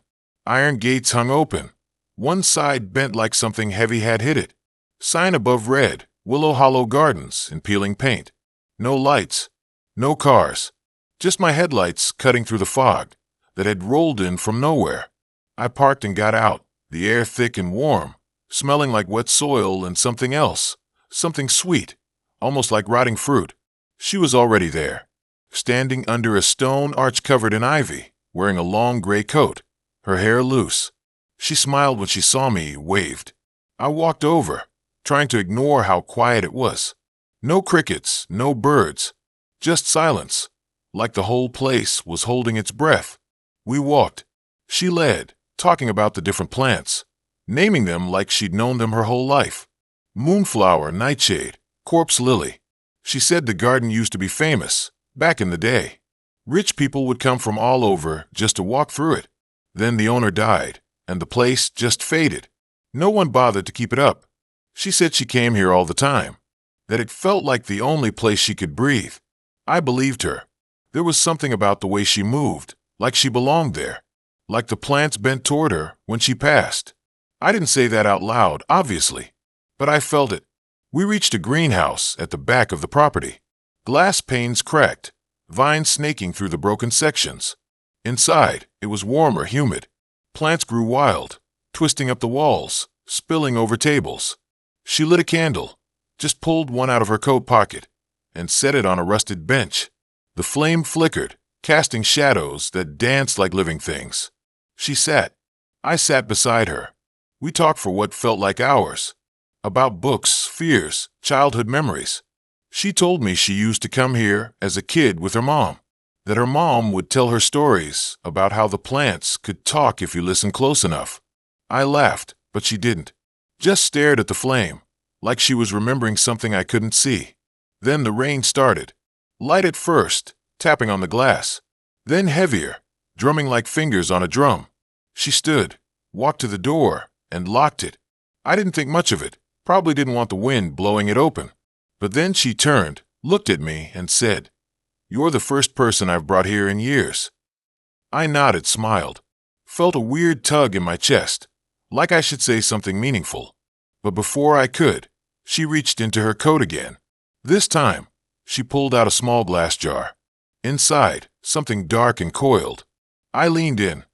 Speaker 1: Iron gates hung open. One side bent like something heavy had hit it. Sign above read, Willow Hollow Gardens in peeling paint. No lights. No cars. Just my headlights cutting through the fog that had rolled in from nowhere. I parked and got out, the air thick and warm, smelling like wet soil and something else, something sweet, almost like rotting fruit. She was already there, standing under a stone arch covered in ivy, wearing a long gray coat, her hair loose. She smiled when she saw me, waved. I walked over, trying to ignore how quiet it was. No crickets, no birds, just silence, like the whole place was holding its breath. We walked. She led, talking about the different plants, naming them like she'd known them her whole life. Moonflower, nightshade, corpse lily. She said the garden used to be famous, back in the day. Rich people would come from all over just to walk through it. Then the owner died, and the place just faded. No one bothered to keep it up. She said she came here all the time, that it felt like the only place she could breathe. I believed her. There was something about the way she moved, like she belonged there, like the plants bent toward her when she passed. I didn't say that out loud, obviously, but I felt it. We reached a greenhouse at the back of the property. Glass panes cracked, vines snaking through the broken sections. Inside, it was warm or humid. Plants grew wild, twisting up the walls, spilling over tables. She lit a candle, just pulled one out of her coat pocket, and set it on a rusted bench. The flame flickered, casting shadows that danced like living things. She sat. I sat beside her. We talked for what felt like hours. About books, fears, childhood memories. She told me she used to come here as a kid with her mom, that her mom would tell her stories about how the plants could talk if you listened close enough. I laughed, but she didn't. Just stared at the flame, like she was remembering something I couldn't see. Then the rain started. Light at first, tapping on the glass. Then heavier, drumming like fingers on a drum. She stood, walked to the door, and locked it. I didn't think much of it, probably didn't want the wind blowing it open. But then she turned, looked at me, and said, "You're the first person I've brought here in years." I nodded, smiled, felt a weird tug in my chest, like I should say something meaningful. But before I could, she reached into her coat again. This time, she pulled out a small glass jar. Inside, something dark and coiled. I leaned in.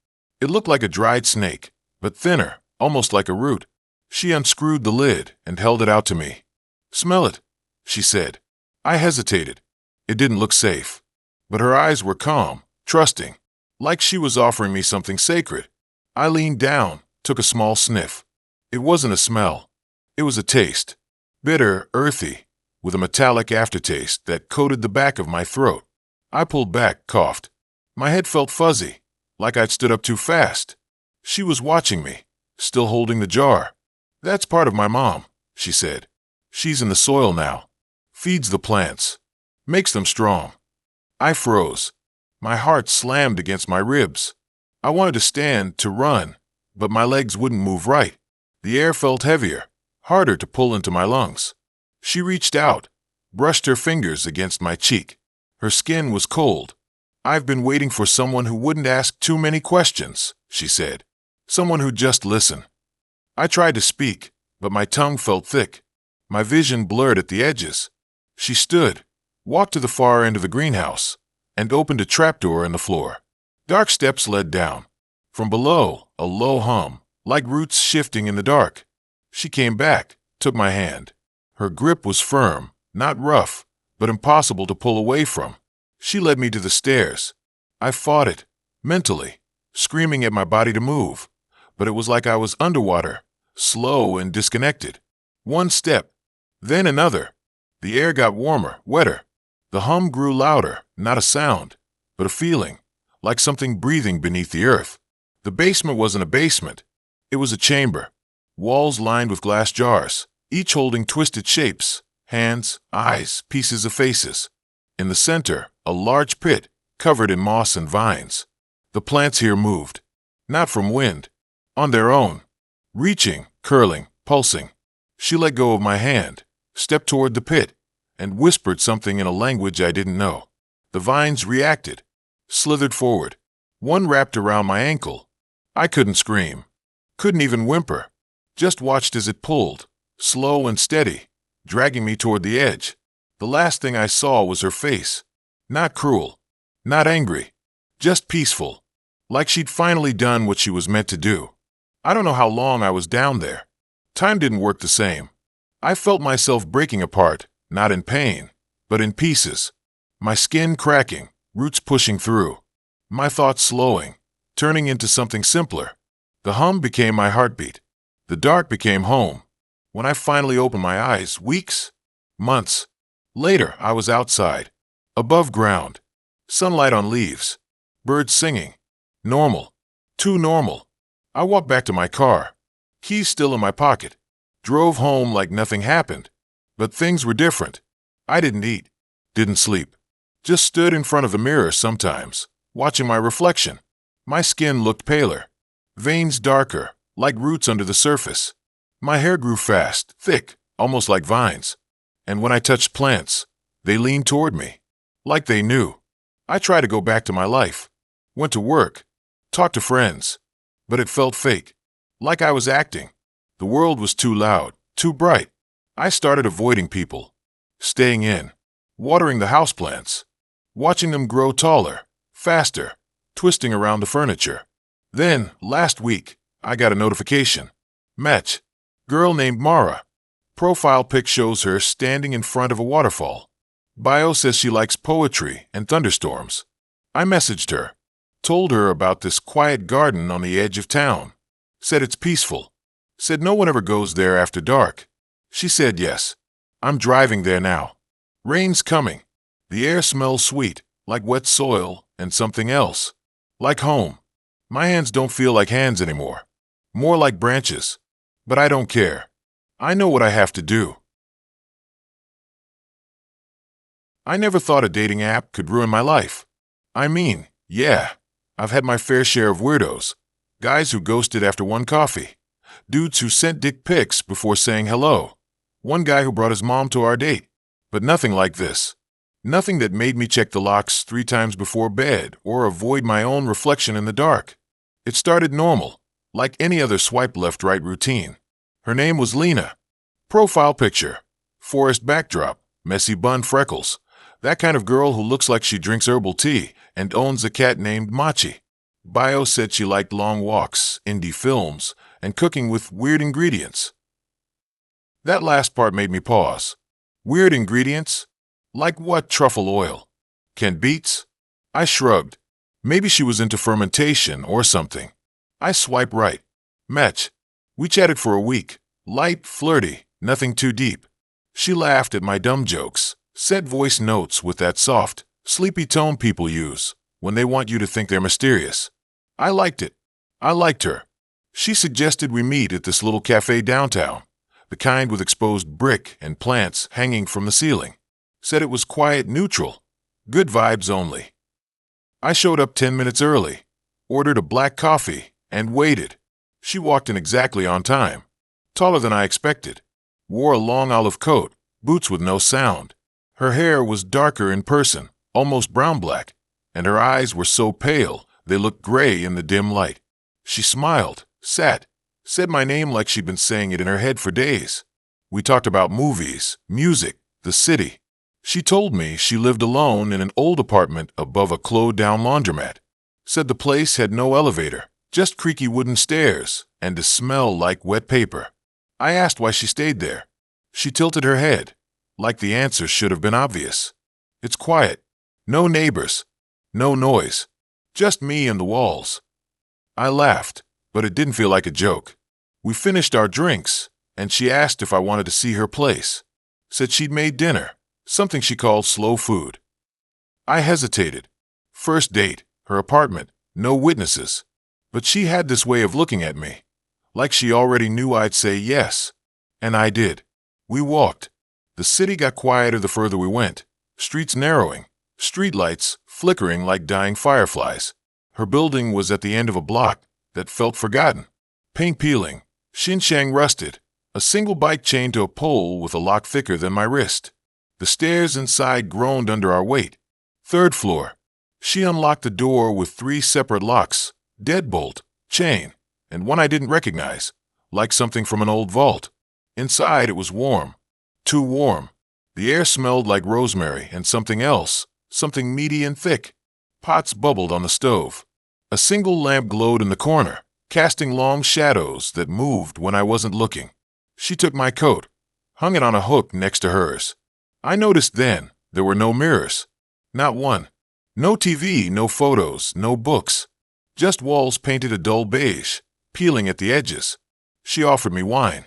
Speaker 1: It looked like a dried snake, but thinner, almost like a root. She unscrewed the lid and held it out to me. "Smell it," she said. I hesitated. It didn't look safe. But her eyes were calm, trusting, like she was offering me something sacred. I leaned down, took a small sniff. It wasn't a smell. It was a taste. Bitter, earthy, with a metallic aftertaste that coated the back of my throat. I pulled back, coughed. My head felt fuzzy, like I'd stood up too fast. She was watching me, still holding the jar. "That's part of my mom," she said. "She's in the soil now. Feeds the plants. Makes them strong." I froze. My heart slammed against my ribs. I wanted to stand, to run, but my legs wouldn't move right. The air felt heavier, harder to pull into my lungs. She reached out, brushed her fingers against my cheek. Her skin was cold. "I've been waiting for someone who wouldn't ask too many questions," she said. "Someone who'd just listen." I tried to speak, but my tongue felt thick. My vision blurred at the edges. She stood, walked to the far end of the greenhouse, and opened a trapdoor in the floor. Dark steps led down. From below, a low hum, like roots shifting in the dark. She came back, took my hand. Her grip was firm, not rough, but impossible to pull away from. She led me to the stairs. I fought it, mentally, screaming at my body to move, but it was like I was underwater, slow and disconnected. One step, then another. The air got warmer, wetter. The hum grew louder, not a sound, but a feeling, like something breathing beneath the earth. The basement wasn't a basement. It was a chamber. Walls lined with glass jars, each holding twisted shapes, hands, eyes, pieces of faces. In the center, a large pit, covered in moss and vines. The plants here moved, not from wind, on their own, reaching, curling, pulsing. She let go of my hand, stepped toward the pit, and whispered something in a language I didn't know. The vines reacted, slithered forward. One wrapped around my ankle. I couldn't scream, couldn't even whimper, just watched as it pulled, slow and steady, dragging me toward the edge. The last thing I saw was her face. Not cruel, not angry, just peaceful, like she'd finally done what she was meant to do. I don't know how long I was down there. Time didn't work the same. I felt myself breaking apart, not in pain, but in pieces. My skin cracking, roots pushing through. My thoughts slowing, turning into something simpler. The hum became my heartbeat. The dark became home. When I finally opened my eyes, weeks, months later, I was outside, above ground, sunlight on leaves, birds singing. Normal. Too normal. I walked back to my car, keys still in my pocket, drove home like nothing happened. But things were different. I didn't eat, didn't sleep, just stood in front of the mirror sometimes, watching my reflection. My skin looked paler, veins darker, like roots under the surface. My hair grew fast, thick, almost like vines. And when I touched plants, they leaned toward me, like they knew. I tried to go back to my life. Went to work, talked to friends, but it felt fake, like I was acting. The world was too loud, too bright. I started avoiding people, staying in, watering the houseplants, watching them grow taller, faster, twisting around the furniture. Then, last week, I got a notification. Match. Girl named Mara. Profile pic shows her standing in front of a waterfall. Bio says she likes poetry and thunderstorms. I messaged her, told her about this quiet garden on the edge of town. Said it's peaceful. Said no one ever goes there after dark. She said yes. I'm driving there now. Rain's coming. The air smells sweet, like wet soil and something else. Like home. My hands don't feel like hands anymore. More like branches. But I don't care. I know what I have to do. I never thought a dating app could ruin my life. I mean, yeah, I've had my fair share of weirdos. Guys who ghosted after one coffee. Dudes who sent dick pics before saying hello. One guy who brought his mom to our date. But nothing like this. Nothing that made me check the locks 3 times before bed or avoid my own reflection in the dark. It started normal, like any other swipe left-right routine. Her name was Lena. Profile picture. Forest backdrop. Messy bun freckles. That kind of girl who looks like she drinks herbal tea and owns a cat named Machi. Bio said she liked long walks, indie films, and cooking with weird ingredients. That last part made me pause. Weird ingredients? Like what? Truffle oil? Canned beets? I shrugged. Maybe she was into fermentation or something. I swipe right. Match. We chatted for a week. Light, flirty, nothing too deep. She laughed at my dumb jokes. Sent voice notes with that soft, sleepy tone people use when they want you to think they're mysterious. I liked it. I liked her. She suggested we meet at this little cafe downtown, the kind with exposed brick and plants hanging from the ceiling. Said it was quiet, neutral, good vibes only. I showed up 10 minutes early, ordered a black coffee, and waited. She walked in exactly on time, taller than I expected, wore a long olive coat, boots with no sound. Her hair was darker in person, almost brown-black, and her eyes were so pale they looked gray in the dim light. She smiled, sat, said my name like she'd been saying it in her head for days. We talked about movies, music, the city. She told me she lived alone in an old apartment above a closed-down laundromat. Said the place had no elevator, just creaky wooden stairs, and a smell like wet paper. I asked why she stayed there. She tilted her head, like the answer should have been obvious. It's quiet. No neighbors. No noise. Just me and the walls. I laughed, but it didn't feel like a joke. We finished our drinks, and she asked if I wanted to see her place. Said she'd made dinner, something she called slow food. I hesitated. First date, her apartment, no witnesses. But she had this way of looking at me, like she already knew I'd say yes. And I did. We walked. The city got quieter the further we went, streets narrowing, streetlights flickering like dying fireflies. Her building was at the end of a block that felt forgotten. Paint peeling, shin-shang rusted, a single bike chained to a pole with a lock thicker than my wrist. The stairs inside groaned under our weight. 3rd floor. She unlocked the door with 3 separate locks, deadbolt, chain, and one I didn't recognize, like something from an old vault. Inside it was warm. Too warm. The air smelled like rosemary and something else, something meaty and thick. Pots bubbled on the stove. A single lamp glowed in the corner, casting long shadows that moved when I wasn't looking. She took my coat, hung it on a hook next to hers. I noticed then there were no mirrors. Not one. No TV, no photos, no books. Just walls painted a dull beige, peeling at the edges. She offered me wine.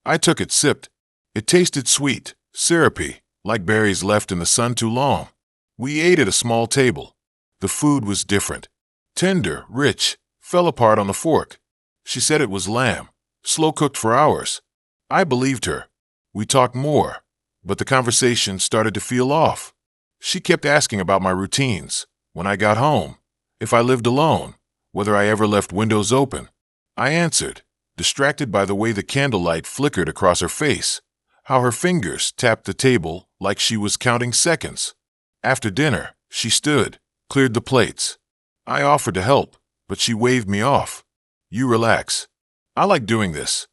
Speaker 1: I took it, sipped. It tasted sweet, syrupy, like berries left in the sun too long. We ate at a small table. The food was different. Tender, rich, fell apart on the fork. She said it was lamb, slow-cooked for hours. I believed her. We talked more, but the conversation started to feel off. She kept asking about my routines, when I got home, if I lived alone, whether I ever left windows open. I answered, distracted by the way the candlelight flickered across her face, how her fingers tapped the table like she was counting seconds. After dinner, she stood, cleared the plates. I offered to help, but she waved me off. You relax. I like doing this.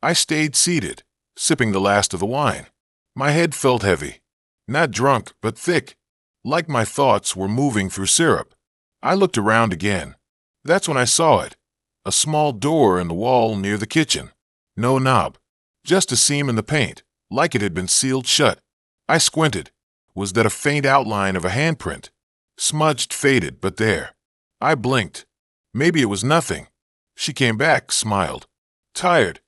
Speaker 1: I stayed seated, sipping the last of the wine. My head felt heavy. Not drunk, but thick, like my thoughts were moving through syrup. I looked around again. That's when I saw it. A small door in the wall near the kitchen. No knob. Just a seam in the paint, like it had been sealed shut. I squinted. Was that a faint outline of a handprint? Smudged, faded, but there. I blinked. Maybe it was nothing. She came back, smiled. Tired.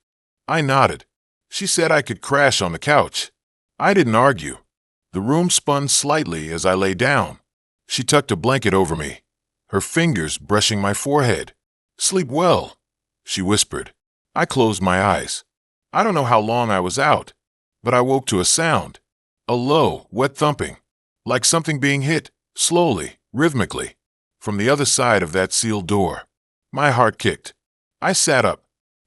Speaker 1: I nodded. She said I could crash on the couch. I didn't argue. The room spun slightly as I lay down. She tucked a blanket over me, her fingers brushing my forehead. Sleep well, she whispered. I closed my eyes. I don't know how long I was out, but I woke to a sound. A low, wet thumping, like something being hit, slowly, rhythmically, from the other side of that sealed door. My heart kicked. I sat up.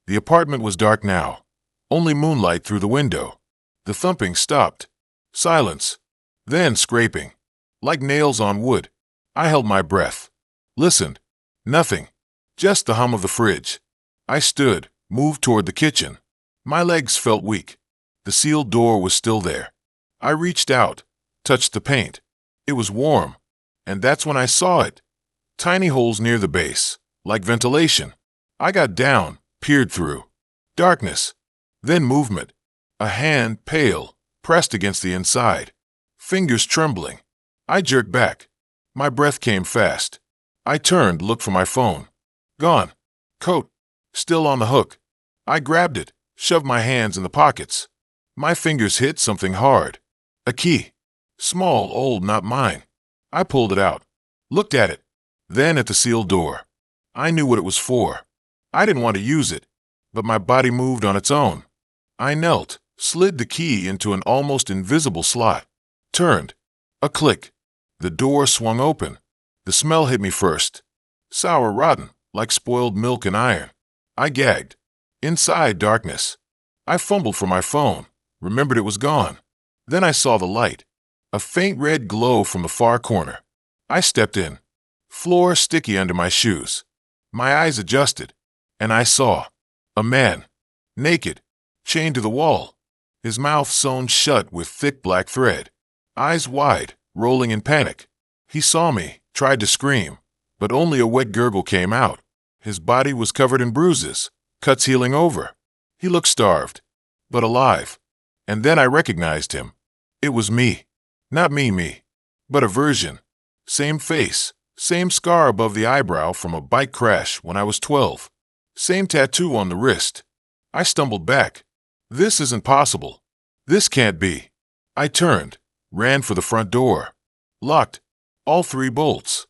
Speaker 1: The apartment was dark now, only moonlight through the window. The thumping stopped. Silence. Then scraping, like nails on wood. I held my breath. Listened. Nothing. Just the hum of the fridge. I stood, moved toward the kitchen. My legs felt weak. The sealed door was still there. I reached out, touched the paint. It was warm. And that's when I saw it. Tiny holes near the base, like ventilation. I got down, peered through. Darkness. Then movement. A hand, pale, pressed against the inside. Fingers trembling. I jerked back. My breath came fast. I turned, looked for my phone. Gone. Coat. Still on the hook. I grabbed it, shoved my hands in the pockets. My fingers hit something hard. A key. Small, old, not mine. I pulled it out. Looked at it. Then at the sealed door. I knew what it was for. I didn't want to use it, but my body moved on its own. I knelt, slid the key into an almost invisible slot. Turned. A click. The door swung open. The smell hit me first. Sour, rotten, like spoiled milk and iron. I gagged. Inside, darkness. I fumbled for my phone, remembered it was gone. Then I saw the light. A faint red glow from the far corner. I stepped in. Floor sticky under my shoes. My eyes adjusted, and I saw a man, naked, chained to the wall, his mouth sewn shut with thick black thread, eyes wide, rolling in panic. He saw me, tried to scream, but only a wet gurgle came out. His body was covered in bruises, cuts healing over. He looked starved, but alive. And then I recognized him. It was me. Not me, but a version. Same face, same scar above the eyebrow from a bike crash when I was 12. Same tattoo on the wrist. I stumbled back. This isn't possible. This can't be. I turned, ran for the front door. Locked. All 3 bolts.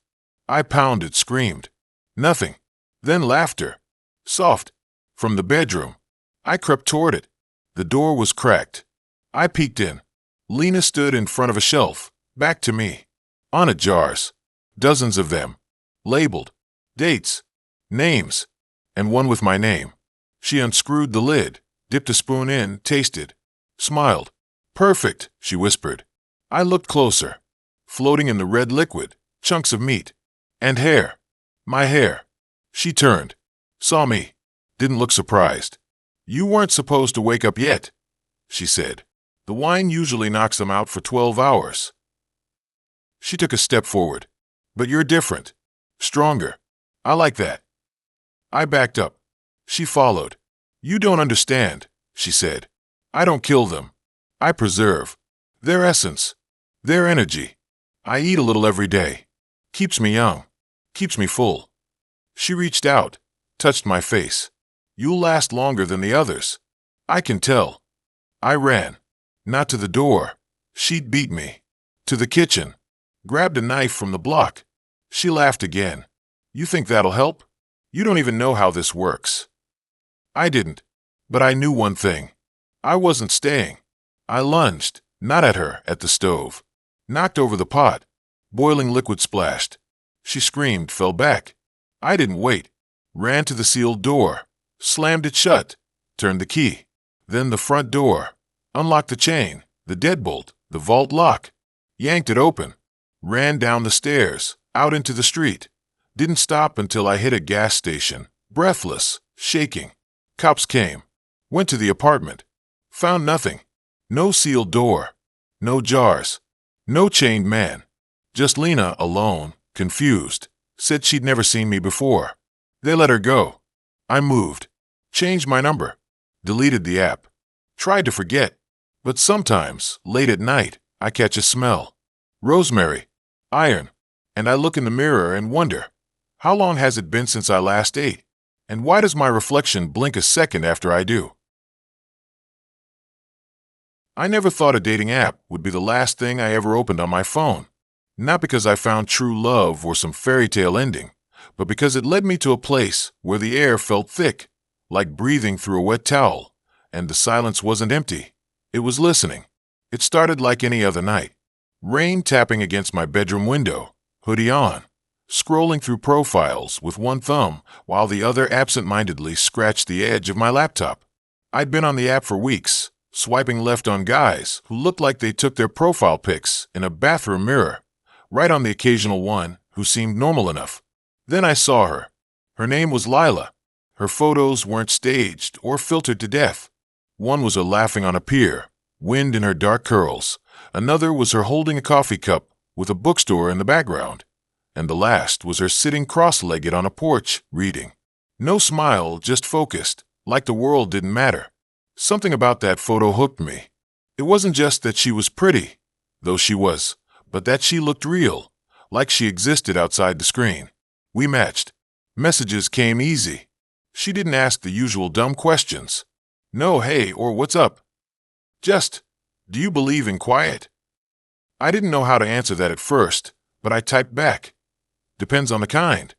Speaker 1: I pounded, screamed. Nothing. Then laughter. Soft. From the bedroom. I crept toward it. The door was cracked. I peeked in. Lena stood in front of a shelf, back to me. On it, jars. Dozens of them. Labeled. Dates. Names. And one with my name. She unscrewed the lid, dipped a spoon in, tasted. Smiled. Perfect, she whispered. I looked closer. Floating in the red liquid, chunks of meat. And hair. My hair. She turned. Saw me. Didn't look surprised. You weren't supposed to wake up yet, she said. The wine usually knocks them out for 12 hours. She took a step forward. But you're different. Stronger. I like that. I backed up. She followed. You don't understand, she said. I don't kill them. I preserve their essence, their energy. I eat a little every day. Keeps me young. Keeps me full. She reached out, touched my face. You'll last longer than the others. I can tell. I ran. Not to the door. She'd beat me. To the kitchen. Grabbed a knife from the block. She laughed again. You think that'll help? You don't even know how this works. I didn't. But I knew one thing. I wasn't staying. I lunged, not at her, at the stove. Knocked over the pot. Boiling liquid splashed. She screamed, fell back. I didn't wait. Ran to the sealed door, slammed it shut, turned the key. Then the front door. Unlocked the chain, the deadbolt, the vault lock. Yanked it open. Ran down the stairs, out into the street. Didn't stop until I hit a gas station, breathless, shaking. Cops came. Went to the apartment. Found nothing. No sealed door. No jars. No chained man. Just Lena alone, confused. Said she'd never seen me before. They let her go. I moved. Changed my number. Deleted the app. Tried to forget. But sometimes, late at night, I catch a smell. Rosemary. Iron. And I look in the mirror and wonder, how long has it been since I last ate? And why does my reflection blink a second after I do? I never thought a dating app would be the last thing I ever opened on my phone. Not because I found true love or some fairy tale ending, but because it led me to a place where the air felt thick, like breathing through a wet towel, and the silence wasn't empty. It was listening. It started like any other night. Rain tapping against my bedroom window, hoodie on, scrolling through profiles with one thumb while the other absent-mindedly scratched the edge of my laptop. I'd been on the app for weeks, swiping left on guys who looked like they took their profile pics in a bathroom mirror, right on the occasional one who seemed normal enough. Then I saw her. Her name was Lila. Her photos weren't staged or filtered to death. One was her laughing on a pier, wind in her dark curls. Another was her holding a coffee cup with a bookstore in the background. And the last was her sitting cross-legged on a porch, reading. No smile, just focused, like the world didn't matter. Something about that photo hooked me. It wasn't just that she was pretty, though she was, but that she looked real, like she existed outside the screen. We matched. Messages came easy. She didn't ask the usual dumb questions. No hey or what's up. Just, do you believe in quiet? I didn't know how to answer that at first, but I typed back. Depends on the kind.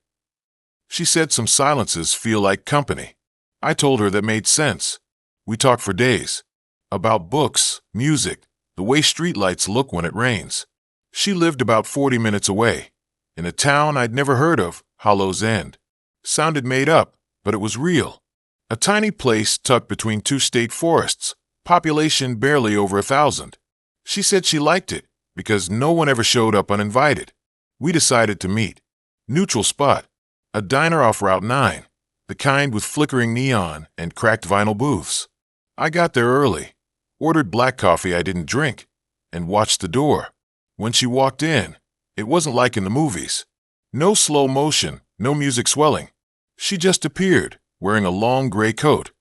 Speaker 1: She said some silences feel like company. I told her that made sense. We talked for days. About books, music, the way streetlights look when it rains. She lived about 40 minutes away, in a town I'd never heard of, Hollow's End. Sounded made up, but it was real. A tiny place tucked between two state forests, population barely over 1,000. She said she liked it, because no one ever showed up uninvited. We decided to meet. Neutral spot. A diner off Route 9, the kind with flickering neon and cracked vinyl booths. I got there early, ordered black coffee I didn't drink, and watched the door. When she walked in, it wasn't like in the movies. No slow motion, no music swelling. She just appeared, wearing a long gray coat,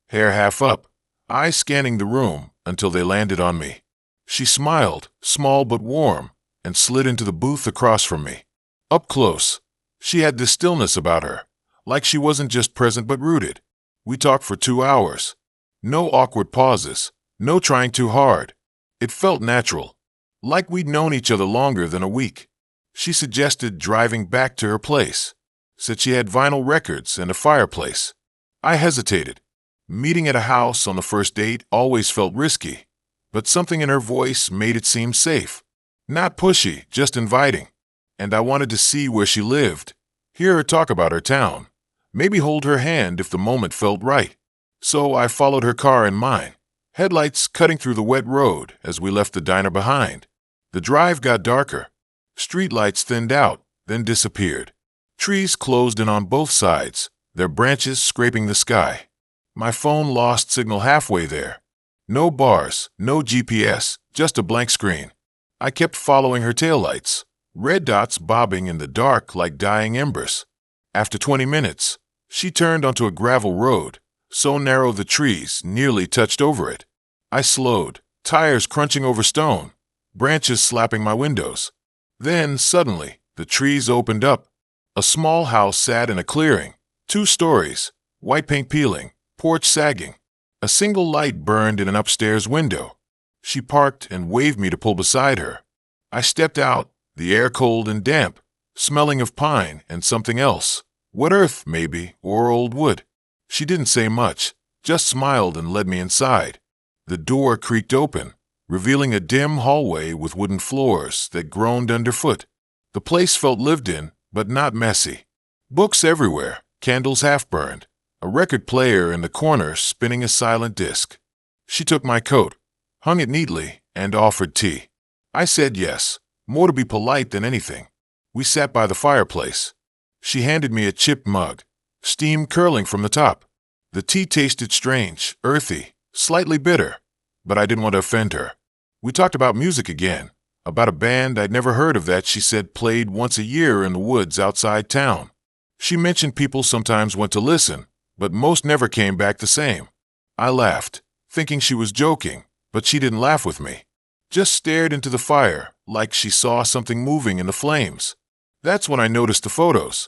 Speaker 1: hair half up, eyes scanning the room until they landed on me. She smiled, small but warm, and slid into the booth across from me. Up close, she had this stillness about her, like she wasn't just present but rooted. We talked for 2 hours. No awkward pauses, no trying too hard. It felt natural, like we'd known each other longer than a week. She suggested driving back to her place, said she had vinyl records and a fireplace. I hesitated. Meeting at a house on the first date always felt risky, but something in her voice made it seem safe. Not pushy, just inviting. And I wanted to see where she lived, hear her talk about her town, maybe hold her hand if the moment felt right. So I followed her car and mine, headlights cutting through the wet road as we left the diner behind. The drive got darker. Streetlights thinned out, then disappeared. Trees closed in on both sides, their branches scraping the sky. My phone lost signal halfway there. No bars, no GPS, just a blank screen. I kept following her taillights, red dots bobbing in the dark like dying embers. After 20 minutes, she turned onto a gravel road, so narrow the trees nearly touched over it. I slowed, tires crunching over stone, branches slapping my windows. Then, suddenly, the trees opened up. A small house sat in a clearing, 2 stories, white paint peeling, porch sagging. A single light burned in an upstairs window. She parked and waved me to pull beside her. I stepped out, the air cold and damp, smelling of pine and something else. Wet earth, maybe, or old wood. She didn't say much, just smiled and led me inside. The door creaked open, revealing a dim hallway with wooden floors that groaned underfoot. The place felt lived in, but not messy. Books everywhere, candles half burned, a record player in the corner spinning a silent disc. She took my coat, hung it neatly, and offered tea. I said yes, more to be polite than anything. We sat by the fireplace. She handed me a chipped mug, steam curling from the top. The tea tasted strange, earthy, slightly bitter, but I didn't want to offend her. We talked about music again, about a band I'd never heard of that she said played once a year in the woods outside town. She mentioned people sometimes went to listen, but most never came back the same. I laughed, thinking she was joking, but she didn't laugh with me. Just stared into the fire, like she saw something moving in the flames. That's when I noticed the photos.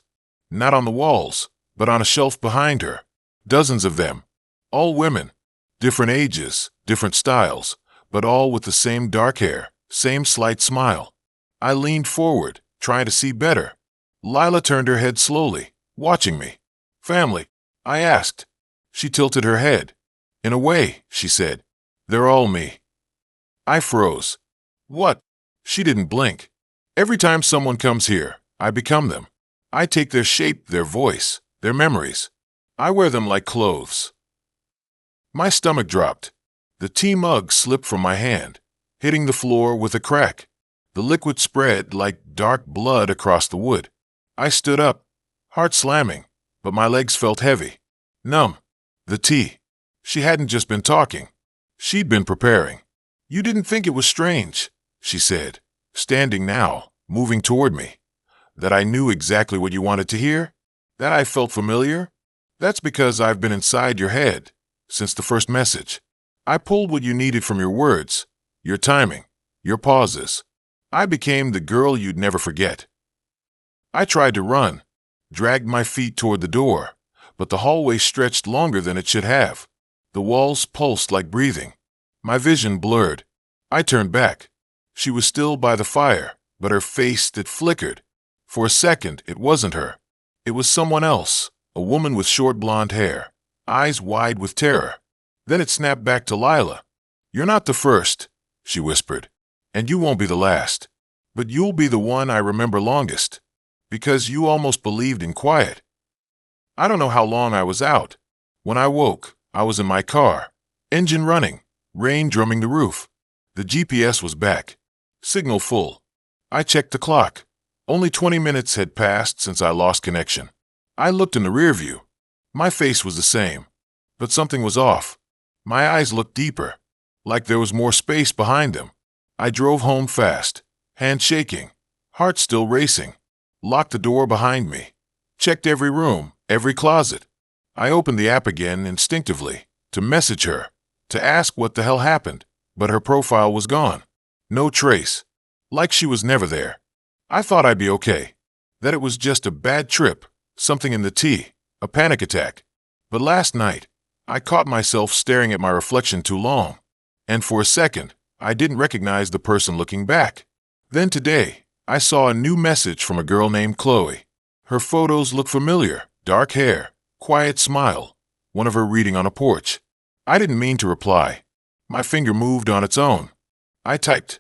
Speaker 1: Not on the walls, but on a shelf behind her. Dozens of them. All women. Different ages, different styles, but all with the same dark hair, same slight smile. I leaned forward, trying to see better. Lila turned her head slowly, watching me. "Family?" I asked. She tilted her head. "In a way," she said. "They're all me." I froze. "What?" She didn't blink. "Every time someone comes here, I become them. I take their shape, their voice, their memories. I wear them like clothes." My stomach dropped. The tea mug slipped from my hand, hitting the floor with a crack. The liquid spread like dark blood across the wood. I stood up, heart slamming, but my legs felt heavy, numb. The tea. She hadn't just been talking. She'd been preparing. "You didn't think it was strange," she said, standing now, moving toward me. "That I knew exactly what you wanted to hear? That I felt familiar? That's because I've been inside your head since the first message. I pulled what you needed from your words, your timing, your pauses. I became the girl you'd never forget." I tried to run, dragged my feet toward the door, but the hallway stretched longer than it should have. The walls pulsed like breathing. My vision blurred. I turned back. She was still by the fire, but her face that flickered. For a second, it wasn't her. It was someone else, a woman with short blonde hair, eyes wide with terror. Then it snapped back to Lila. "You're not the first," she whispered, "and you won't be the last. But you'll be the one I remember longest, because you almost believed in quiet." I don't know how long I was out. When I woke, I was in my car, engine running, rain drumming the roof. The GPS was back, signal full. I checked the clock. Only 20 minutes had passed since I lost connection. I looked in the rear view. My face was the same, but something was off. My eyes looked deeper, like there was more space behind them. I drove home fast, hands shaking, heart still racing. Locked the door behind me. Checked every room, every closet. I opened the app again instinctively, to message her, to ask what the hell happened, but her profile was gone. No trace. Like she was never there. I thought I'd be okay. That it was just a bad trip, something in the tea, a panic attack. But last night, I caught myself staring at my reflection too long. And for a second, I didn't recognize the person looking back. Then today, I saw a new message from a girl named Chloe. Her photos looked familiar, dark hair, quiet smile, one of her reading on a porch. I didn't mean to reply. My finger moved on its own. I typed,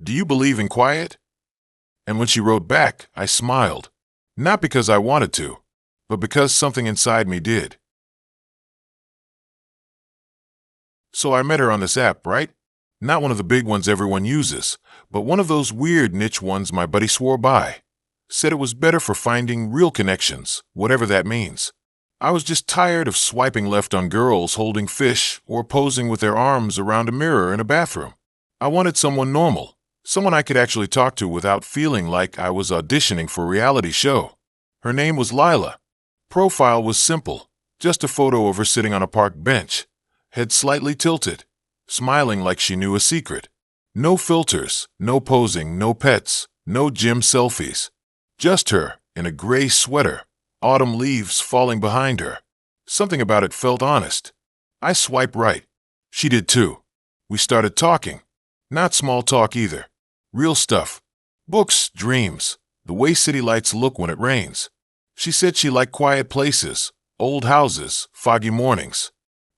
Speaker 1: "Do you believe in quiet?" And when she wrote back, I smiled. Not because I wanted to, but because something inside me did. So I met her on this app, right? Not one of the big ones everyone uses, but one of those weird niche ones my buddy swore by. Said it was better for finding real connections, whatever that means. I was just tired of swiping left on girls holding fish or posing with their arms around a mirror in a bathroom. I wanted someone normal, someone I could actually talk to without feeling like I was auditioning for a reality show. Her name was Lila. Profile was simple, just a photo of her sitting on a park bench, head slightly tilted, smiling like she knew a secret. No filters, no posing, no pets, no gym selfies. Just her, in a gray sweater, autumn leaves falling behind her. Something about it felt honest. I swiped right. She did too. We started talking. Not small talk either. Real stuff. Books, dreams, the way city lights look when it rains. She said she liked quiet places, old houses, foggy mornings.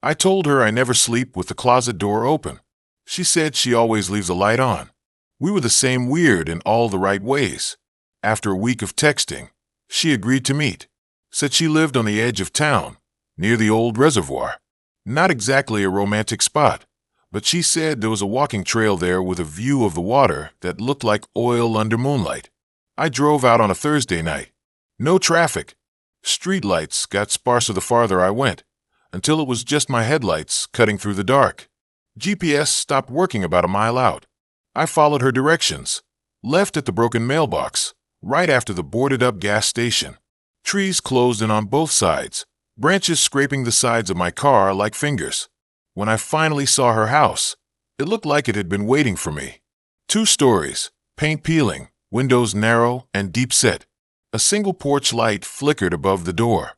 Speaker 1: I told her I never sleep with the closet door open. She said she always leaves the light on. We were the same weird in all the right ways. After a week of texting, she agreed to meet. Said she lived on the edge of town, near the old reservoir. Not exactly a romantic spot, but she said there was a walking trail there with a view of the water that looked like oil under moonlight. I drove out on a Thursday night. No traffic. Street lights got sparser the farther I went, until it was just my headlights cutting through the dark. GPS stopped working about a mile out. I followed her directions, left at the broken mailbox, right after the boarded-up gas station. Trees closed in on both sides, branches scraping the sides of my car like fingers. When I finally saw her house, it looked like it had been waiting for me. 2 stories, paint peeling, windows narrow and deep set. A single porch light flickered above the door.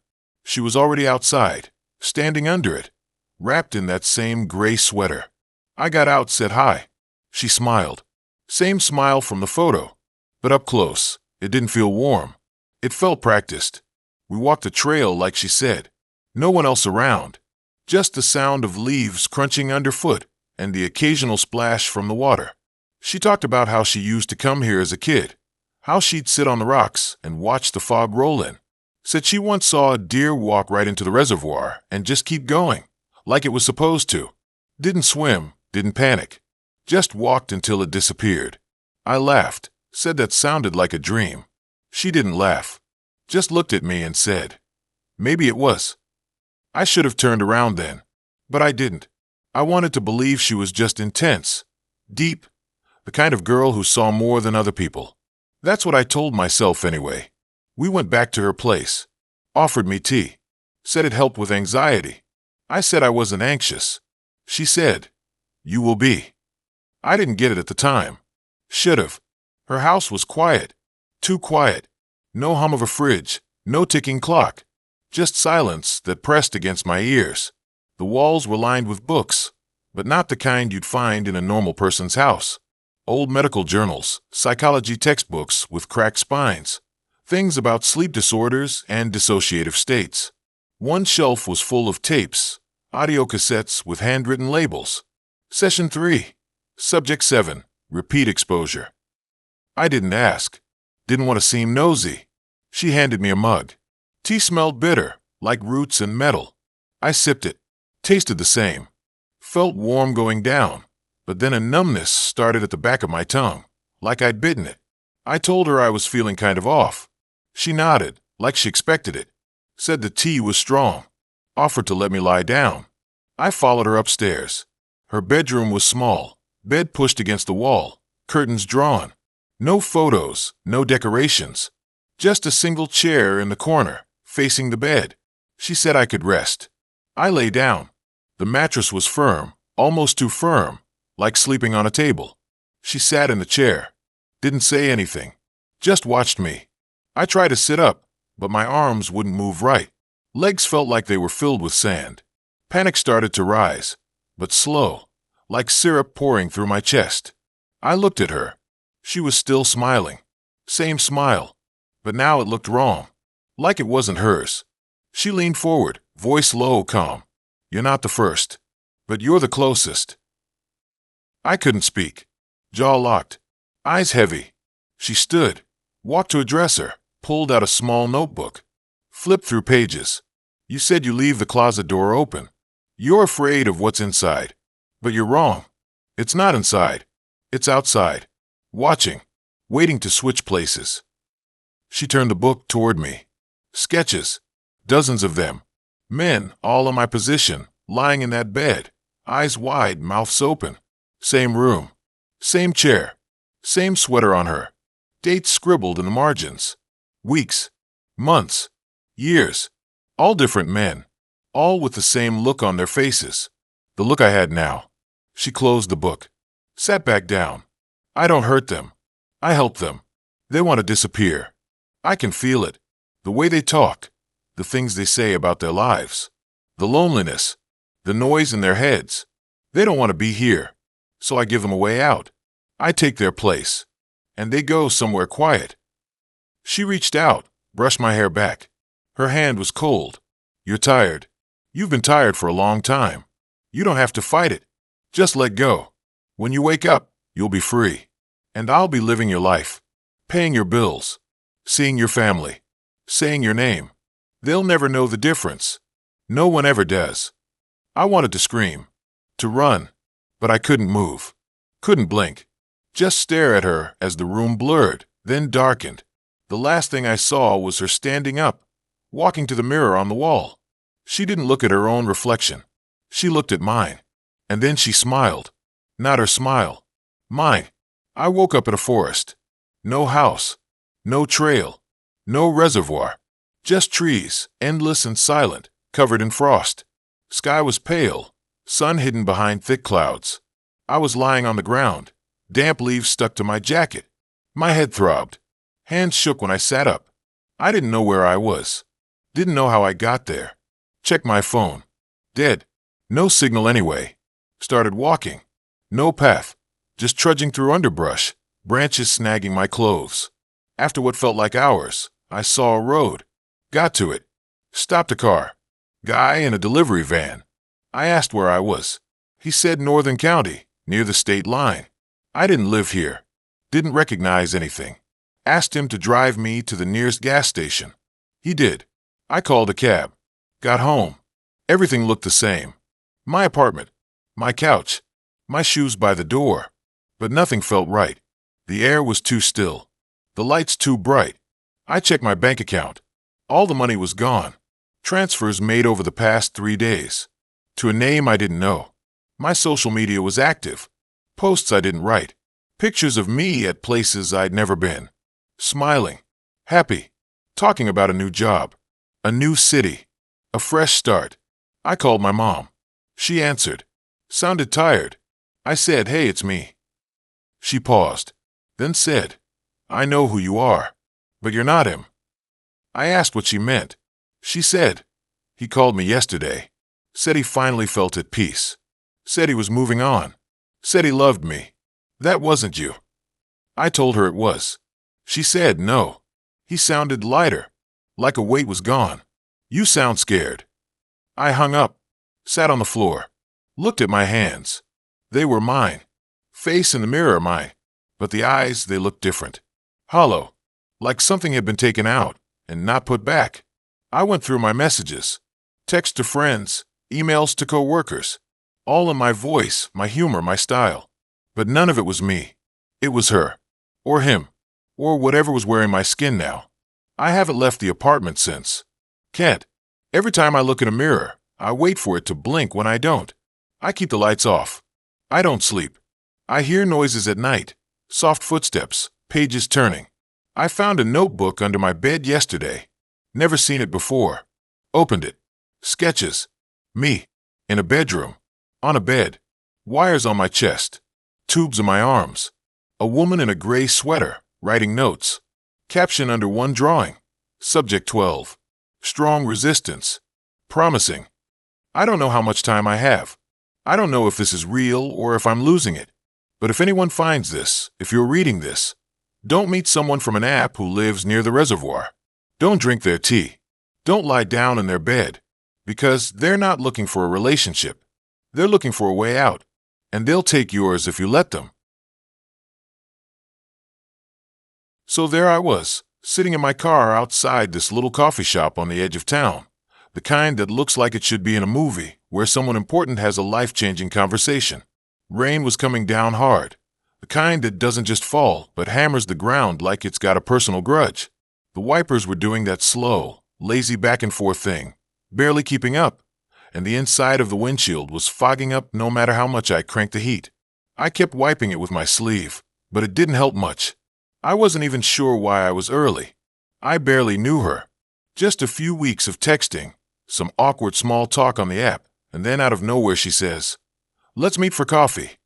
Speaker 1: She was already outside, standing under it, wrapped in that same gray sweater. I got out, said hi. She smiled. Same smile from the photo, but up close, it didn't feel warm. It felt practiced. We walked the trail like she said. No one else around. Just the sound of leaves crunching underfoot and the occasional splash from the water. She talked about how she used to come here as a kid, how she'd sit on the rocks and watch the fog roll in. Said she once saw a deer walk right into the reservoir and just keep going, like it was supposed to. Didn't swim, didn't panic. Just walked until it disappeared. I laughed, said that sounded like a dream. She didn't laugh, just looked at me and said, maybe it was. I should have turned around then, but I didn't. I wanted to believe she was just intense, deep, the kind of girl who saw more than other people. That's what I told myself anyway. We went back to her place, offered me tea, said it helped with anxiety. I said I wasn't anxious. She said, you will be. I didn't get it at the time. Should have. Her house was quiet, too quiet. No hum of a fridge, no ticking clock. Just silence that pressed against my ears. The walls were lined with books, but not the kind you'd find in a normal person's house. Old medical journals, psychology textbooks with cracked spines, things about sleep disorders and dissociative states. One shelf was full of tapes, audio cassettes with handwritten labels. Session 3, Subject 7, Repeat Exposure. I didn't ask. Didn't want to seem nosy. She handed me a mug. Tea smelled bitter, like roots and metal. I sipped it. Tasted the same. Felt warm going down, but then a numbness started at the back of my tongue, like I'd bitten it. I told her I was feeling kind of off. She nodded, like she expected it. Said the tea was strong. Offered to let me lie down. I followed her upstairs. Her bedroom was small, bed pushed against the wall, curtains drawn. No photos, no decorations. Just a single chair in the corner, facing the bed. She said I could rest. I lay down. The mattress was firm, almost too firm, like sleeping on a table. She sat in the chair. Didn't say anything. Just watched me. I tried to sit up, but my arms wouldn't move right. Legs felt like they were filled with sand. Panic started to rise, but slow, like syrup pouring through my chest. I looked at her. She was still smiling. Same smile. But now it looked wrong. Like it wasn't hers. She leaned forward, voice low, calm. You're not the first, but you're the closest. I couldn't speak. Jaw locked. Eyes heavy. She stood, walked to a dresser, pulled out a small notebook, flipped through pages. You said you leave the closet door open. You're afraid of what's inside. But you're wrong. It's not inside. It's outside. Watching. Waiting to switch places. She turned the book toward me. Sketches. Dozens of them. Men, all in my position, lying in that bed. Eyes wide, mouths open. Same room. Same chair. Same sweater on her. Dates scribbled in the margins. Weeks. Months. Years. All different men. All with the same look on their faces. The look I had now. She closed the book. Sat back down. I don't hurt them. I help them. They want to disappear. I can feel it. The way they talk. The things they say about their lives. The loneliness. The noise in their heads. They don't want to be here. So I give them a way out. I take their place. And they go somewhere quiet. She reached out, brushed my hair back. Her hand was cold. You're tired. You've been tired for a long time. You don't have to fight it. Just let go. When you wake up, you'll be free. And I'll be living your life. Paying your bills. Seeing your family. Saying your name. They'll never know the difference. No one ever does. I wanted to scream, to run, but I couldn't move, couldn't blink. Just stare at her as the room blurred, then darkened. The last thing I saw was her standing up, walking to the mirror on the wall. She didn't look at her own reflection. She looked at mine. And then she smiled. Not her smile. Mine. I woke up in a forest. No house. No trail. No reservoir. Just trees, endless and silent, covered in frost. Sky was pale, sun hidden behind thick clouds. I was lying on the ground, damp leaves stuck to my jacket. My head throbbed. Hands shook when I sat up. I didn't know where I was. Didn't know how I got there. Checked my phone. Dead. No signal anyway. Started walking. No path. Just trudging through underbrush, branches snagging my clothes. After what felt like hours, I saw a road. Got to it. Stopped a car. Guy in a delivery van. I asked where I was. He said Northern County, near the state line. I didn't live here. Didn't recognize anything. Asked him to drive me to the nearest gas station. He did. I called a cab. Got home. Everything looked the same. My apartment. My couch. My shoes by the door. But nothing felt right. The air was too still. The lights too bright. I checked my bank account. All the money was gone. Transfers made over the past 3 days. To a name I didn't know. My social media was active. Posts I didn't write. Pictures of me at places I'd never been. Smiling. Happy. Talking about a new job. A new city. A fresh start. I called my mom. She answered. Sounded tired. I said, "Hey, it's me." She paused. Then said, "I know who you are. But you're not him." I asked what she meant. She said, "He called me yesterday. Said he finally felt at peace. Said he was moving on. Said he loved me. That wasn't you." I told her it was. She said no. He sounded lighter, like a weight was gone. "You sound scared." I hung up, sat on the floor, looked at my hands. They were mine. Face in the mirror mine. But the eyes, they looked different. Hollow, like something had been taken out and not put back. I went through my messages. Texts to friends, emails to coworkers. All in my voice, my humor, my style. But none of it was me. It was her. Or him. Or whatever was wearing my skin now. I haven't left the apartment since. Can't. Every time I look in a mirror, I wait for it to blink when I don't. I keep the lights off. I don't sleep. I hear noises at night. Soft footsteps, pages turning. I found a notebook under my bed yesterday. Never seen it before. Opened it. Sketches. Me. In a bedroom. On a bed. Wires on my chest. Tubes in my arms. A woman in a gray sweater, writing notes. Caption under one drawing. Subject 12. Strong resistance. Promising. I don't know how much time I have. I don't know if this is real or if I'm losing it. But if anyone finds this, if you're reading this, don't meet someone from an app who lives near the reservoir. Don't drink their tea. Don't lie down in their bed. Because they're not looking for a relationship. They're looking for a way out. And they'll take yours if you let them. So there I was, sitting in my car outside this little coffee shop on the edge of town. The kind that looks like it should be in a movie, where someone important has a life-changing conversation. Rain was coming down hard. The kind that doesn't just fall, but hammers the ground like it's got a personal grudge. The wipers were doing that slow, lazy back-and-forth thing, barely keeping up, and the inside of the windshield was fogging up no matter how much I cranked the heat. I kept wiping it with my sleeve, but it didn't help much. I wasn't even sure why I was early. I barely knew her. Just a few weeks of texting, some awkward small talk on the app, and then out of nowhere she says, "Let's meet for coffee."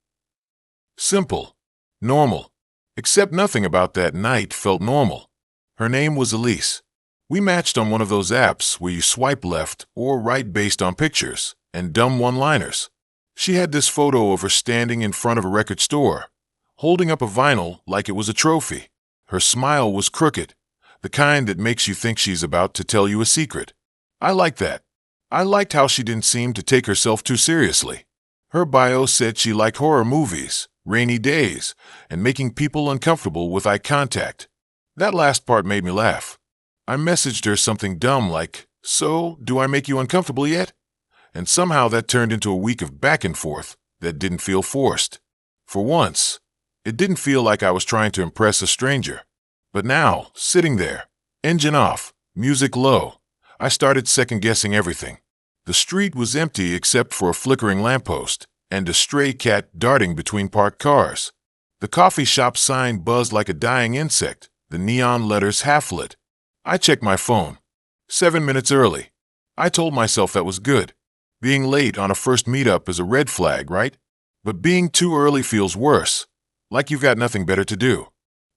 Speaker 1: Simple. Normal. Except nothing about that night felt normal. Her name was Elise. We matched on one of those apps where you swipe left or right based on pictures and dumb one-liners. She had this photo of her standing in front of a record store, holding up a vinyl like it was a trophy. Her smile was crooked, the kind that makes you think she's about to tell you a secret. I liked that. I liked how she didn't seem to take herself too seriously. Her bio said she liked horror movies, rainy days, and making people uncomfortable with eye contact. That last part made me laugh. I messaged her something dumb like, So, do I make you uncomfortable yet? And somehow that turned into a week of back and forth that didn't feel forced. For once, it didn't feel like I was trying to impress a stranger. But now, sitting there, engine off, music low, I started second-guessing everything. The street was empty except for a flickering lamppost and a stray cat darting between parked cars. The coffee shop sign buzzed like a dying insect, the neon letters half-lit. I checked my phone. 7 minutes early. I told myself that was good. Being late on a first meetup is a red flag, right? But being too early feels worse, like you've got nothing better to do.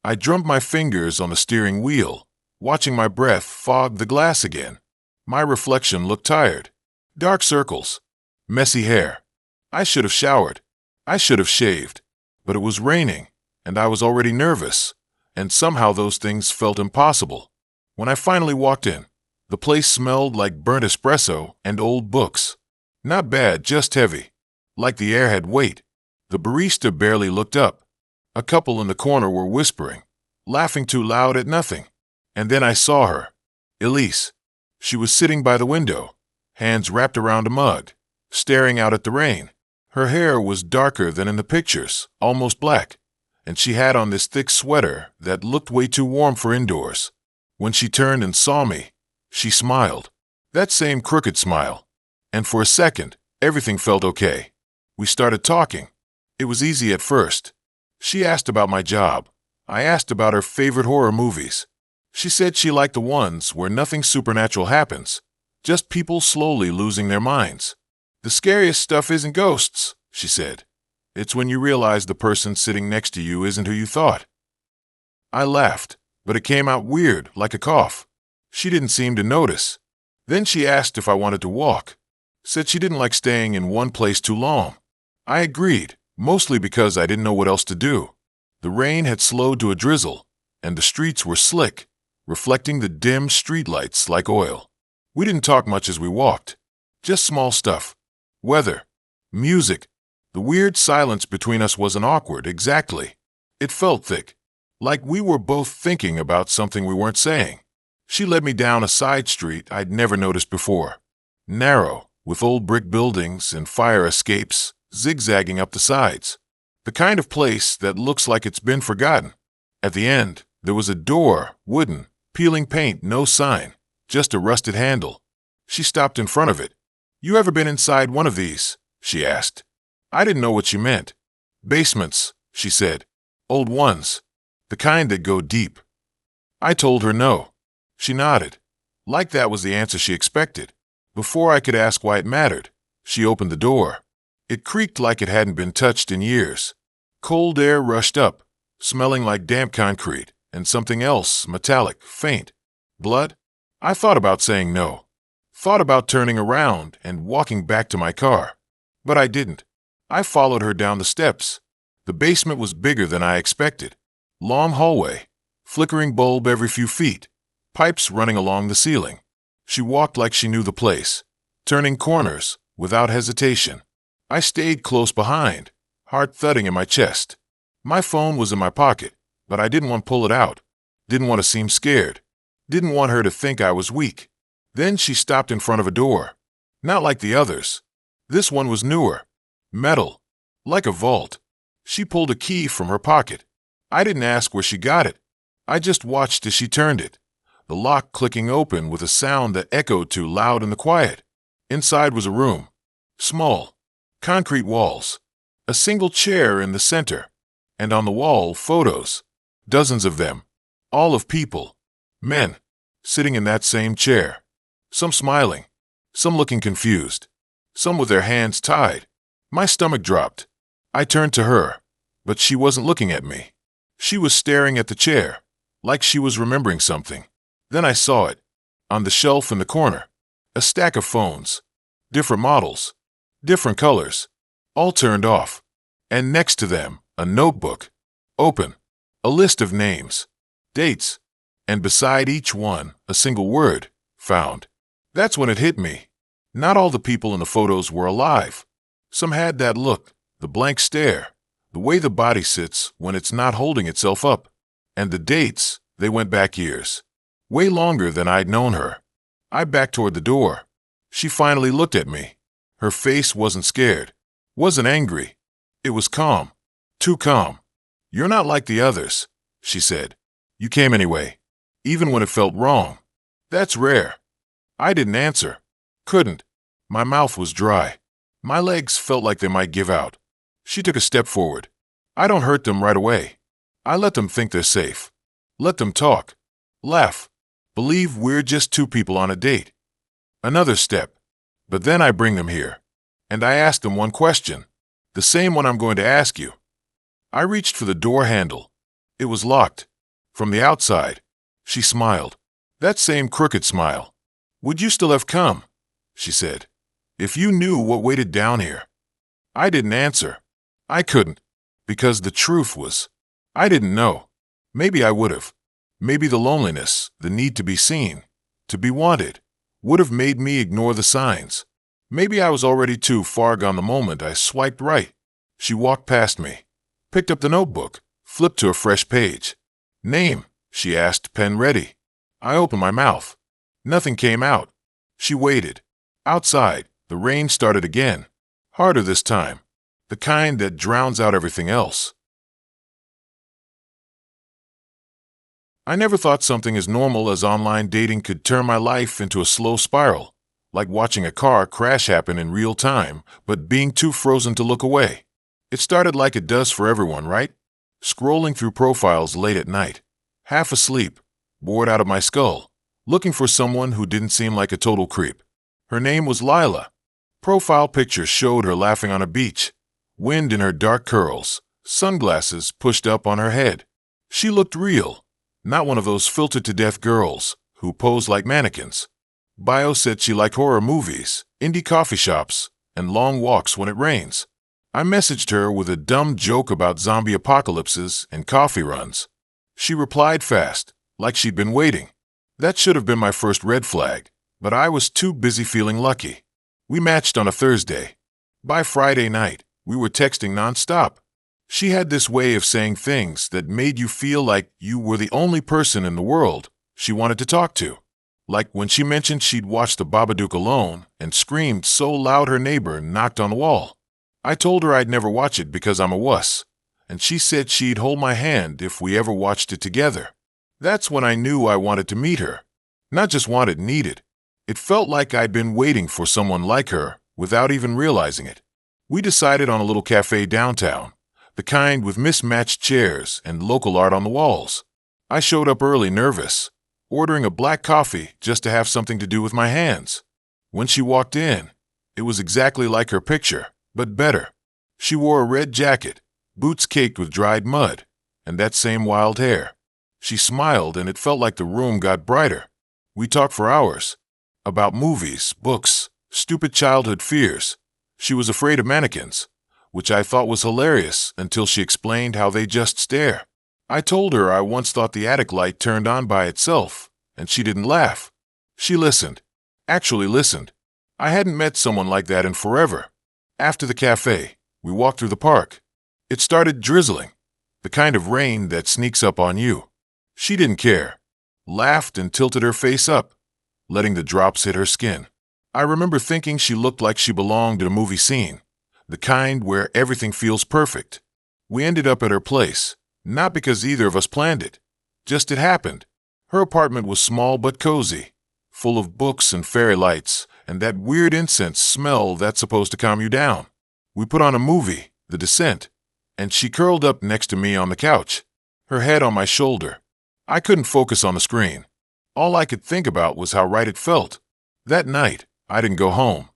Speaker 1: I drummed my fingers on the steering wheel, watching my breath fog the glass again. My reflection looked tired. Dark circles. Messy hair. I should have showered. I should have shaved. But it was raining, and I was already nervous, and somehow those things felt impossible. When I finally walked in, the place smelled like burnt espresso and old books. Not bad, just heavy. Like the air had weight. The barista barely looked up. A couple in the corner were whispering, laughing too loud at nothing. And then I saw her. Elise. She was sitting by the window, hands wrapped around a mug, staring out at the rain. Her hair was darker than in the pictures, almost black, and she had on this thick sweater that looked way too warm for indoors. When she turned and saw me, she smiled. That same crooked smile. And for a second, everything felt okay. We started talking. It was easy at first. She asked about my job. I asked about her favorite horror movies. She said she liked the ones where nothing supernatural happens, just people slowly losing their minds. The scariest stuff isn't ghosts, she said. It's when you realize the person sitting next to you isn't who you thought. I laughed, but it came out weird, like a cough. She didn't seem to notice. Then she asked if I wanted to walk. Said she didn't like staying in one place too long. I agreed, mostly because I didn't know what else to do. The rain had slowed to a drizzle, and the streets were slick, reflecting the dim streetlights like oil. We didn't talk much as we walked. Just small stuff. Weather. Music. The weird silence between us wasn't awkward, exactly. It felt thick, like we were both thinking about something we weren't saying. She led me down a side street I'd never noticed before. Narrow, with old brick buildings and fire escapes zigzagging up the sides. The kind of place that looks like it's been forgotten. At the end, there was a door, wooden, peeling paint, no sign, just a rusted handle. She stopped in front of it. "You ever been inside one of these?" she asked. I didn't know what she meant. "Basements," she said. "Old ones. The kind that go deep." I told her no. She nodded, like that was the answer she expected. Before I could ask why it mattered, she opened the door. It creaked like it hadn't been touched in years. Cold air rushed up, smelling like damp concrete and something else, metallic, faint. Blood? I thought about saying no. Thought about turning around and walking back to my car. But I didn't. I followed her down the steps. The basement was bigger than I expected. Long hallway, flickering bulb every few feet, pipes running along the ceiling. She walked like she knew the place, turning corners without hesitation. I stayed close behind, heart thudding in my chest. My phone was in my pocket, but I didn't want to pull it out. Didn't want to seem scared. Didn't want her to think I was weak. Then she stopped in front of a door. Not like the others. This one was newer. Metal. Like a vault. She pulled a key from her pocket. I didn't ask where she got it. I just watched as she turned it, the lock clicking open with a sound that echoed too loud in the quiet. Inside was a room. Small. Concrete walls. A single chair in the center. And on the wall, photos. Dozens of them. All of people. Men. Sitting in that same chair. Some smiling. Some looking confused. Some with their hands tied. My stomach dropped. I turned to her, but she wasn't looking at me. She was staring at the chair, like she was remembering something. Then I saw it. On the shelf in the corner. A stack of phones. Different models. Different colors. All turned off. And next to them, a notebook. Open. A list of names. Dates. And beside each one, a single word. Found. That's when it hit me. Not all the people in the photos were alive. Some had that look, the blank stare, the way the body sits when it's not holding itself up. And the dates, they went back years. Way longer than I'd known her. I backed toward the door. She finally looked at me. Her face wasn't scared, wasn't angry. It was calm, too calm. "You're not like the others," she said. "You came anyway, even when it felt wrong. That's rare." I didn't answer. Couldn't. My mouth was dry. My legs felt like they might give out. She took a step forward. "I don't hurt them right away. I let them think they're safe. Let them talk, laugh, believe we're just two people on a date." Another step. "But then I bring them here, and I ask them one question, the same one I'm going to ask you." I reached for the door handle. It was locked. From the outside. She smiled. That same crooked smile. "Would you still have come?" she said. "If you knew what waited down here." I didn't answer. I couldn't. Because the truth was, I didn't know. Maybe I would have. Maybe the loneliness, the need to be seen, to be wanted, would have made me ignore the signs. Maybe I was already too far gone the moment I swiped right. She walked past me, picked up the notebook, flipped to a fresh page. "Name?" she asked, pen ready. I opened my mouth. Nothing came out. She waited. Outside, the rain started again. Harder this time. The kind that drowns out everything else. I never thought something as normal as online dating could turn my life into a slow spiral, like watching a car crash happen in real time, but being too frozen to look away. It started like it does for everyone, right? Scrolling through profiles late at night, half asleep, bored out of my skull, looking for someone who didn't seem like a total creep. Her name was Lila. Profile picture showed her laughing on a beach, wind in her dark curls, sunglasses pushed up on her head. She looked real, not one of those filtered-to-death girls who pose like mannequins. Bio said she liked horror movies, indie coffee shops, and long walks when it rains. I messaged her with a dumb joke about zombie apocalypses and coffee runs. She replied fast, like she'd been waiting. That should have been my first red flag, but I was too busy feeling lucky. We matched on a Thursday. By Friday night, we were texting nonstop. She had this way of saying things that made you feel like you were the only person in the world she wanted to talk to. Like when she mentioned she'd watched The Babadook alone and screamed so loud her neighbor knocked on the wall. I told her I'd never watch it because I'm a wuss, and she said she'd hold my hand if we ever watched it together. That's when I knew I wanted to meet her. Not just wanted, needed. It felt like I'd been waiting for someone like her without even realizing it. We decided on a little cafe downtown, the kind with mismatched chairs and local art on the walls. I showed up early nervous, ordering a black coffee just to have something to do with my hands. When she walked in, it was exactly like her picture, but better. She wore a red jacket, boots caked with dried mud, and that same wild hair. She smiled and it felt like the room got brighter. We talked for hours. About movies, books, stupid childhood fears. She was afraid of mannequins, which I thought was hilarious until she explained how they just stare. I told her I once thought the attic light turned on by itself, and she didn't laugh. She listened. Actually listened. I hadn't met someone like that in forever. After the cafe, we walked through the park. It started drizzling, the kind of rain that sneaks up on you. She didn't care. Laughed and tilted her face up, letting the drops hit her skin. I remember thinking she looked like she belonged in a movie scene, the kind where everything feels perfect. We ended up at her place, not because either of us planned it. Just it happened. Her apartment was small but cozy, full of books and fairy lights, and that weird incense smell that's supposed to calm you down. We put on a movie, The Descent, and she curled up next to me on the couch, her head on my shoulder. I couldn't focus on the screen. All I could think about was how right it felt. That night, I didn't go home.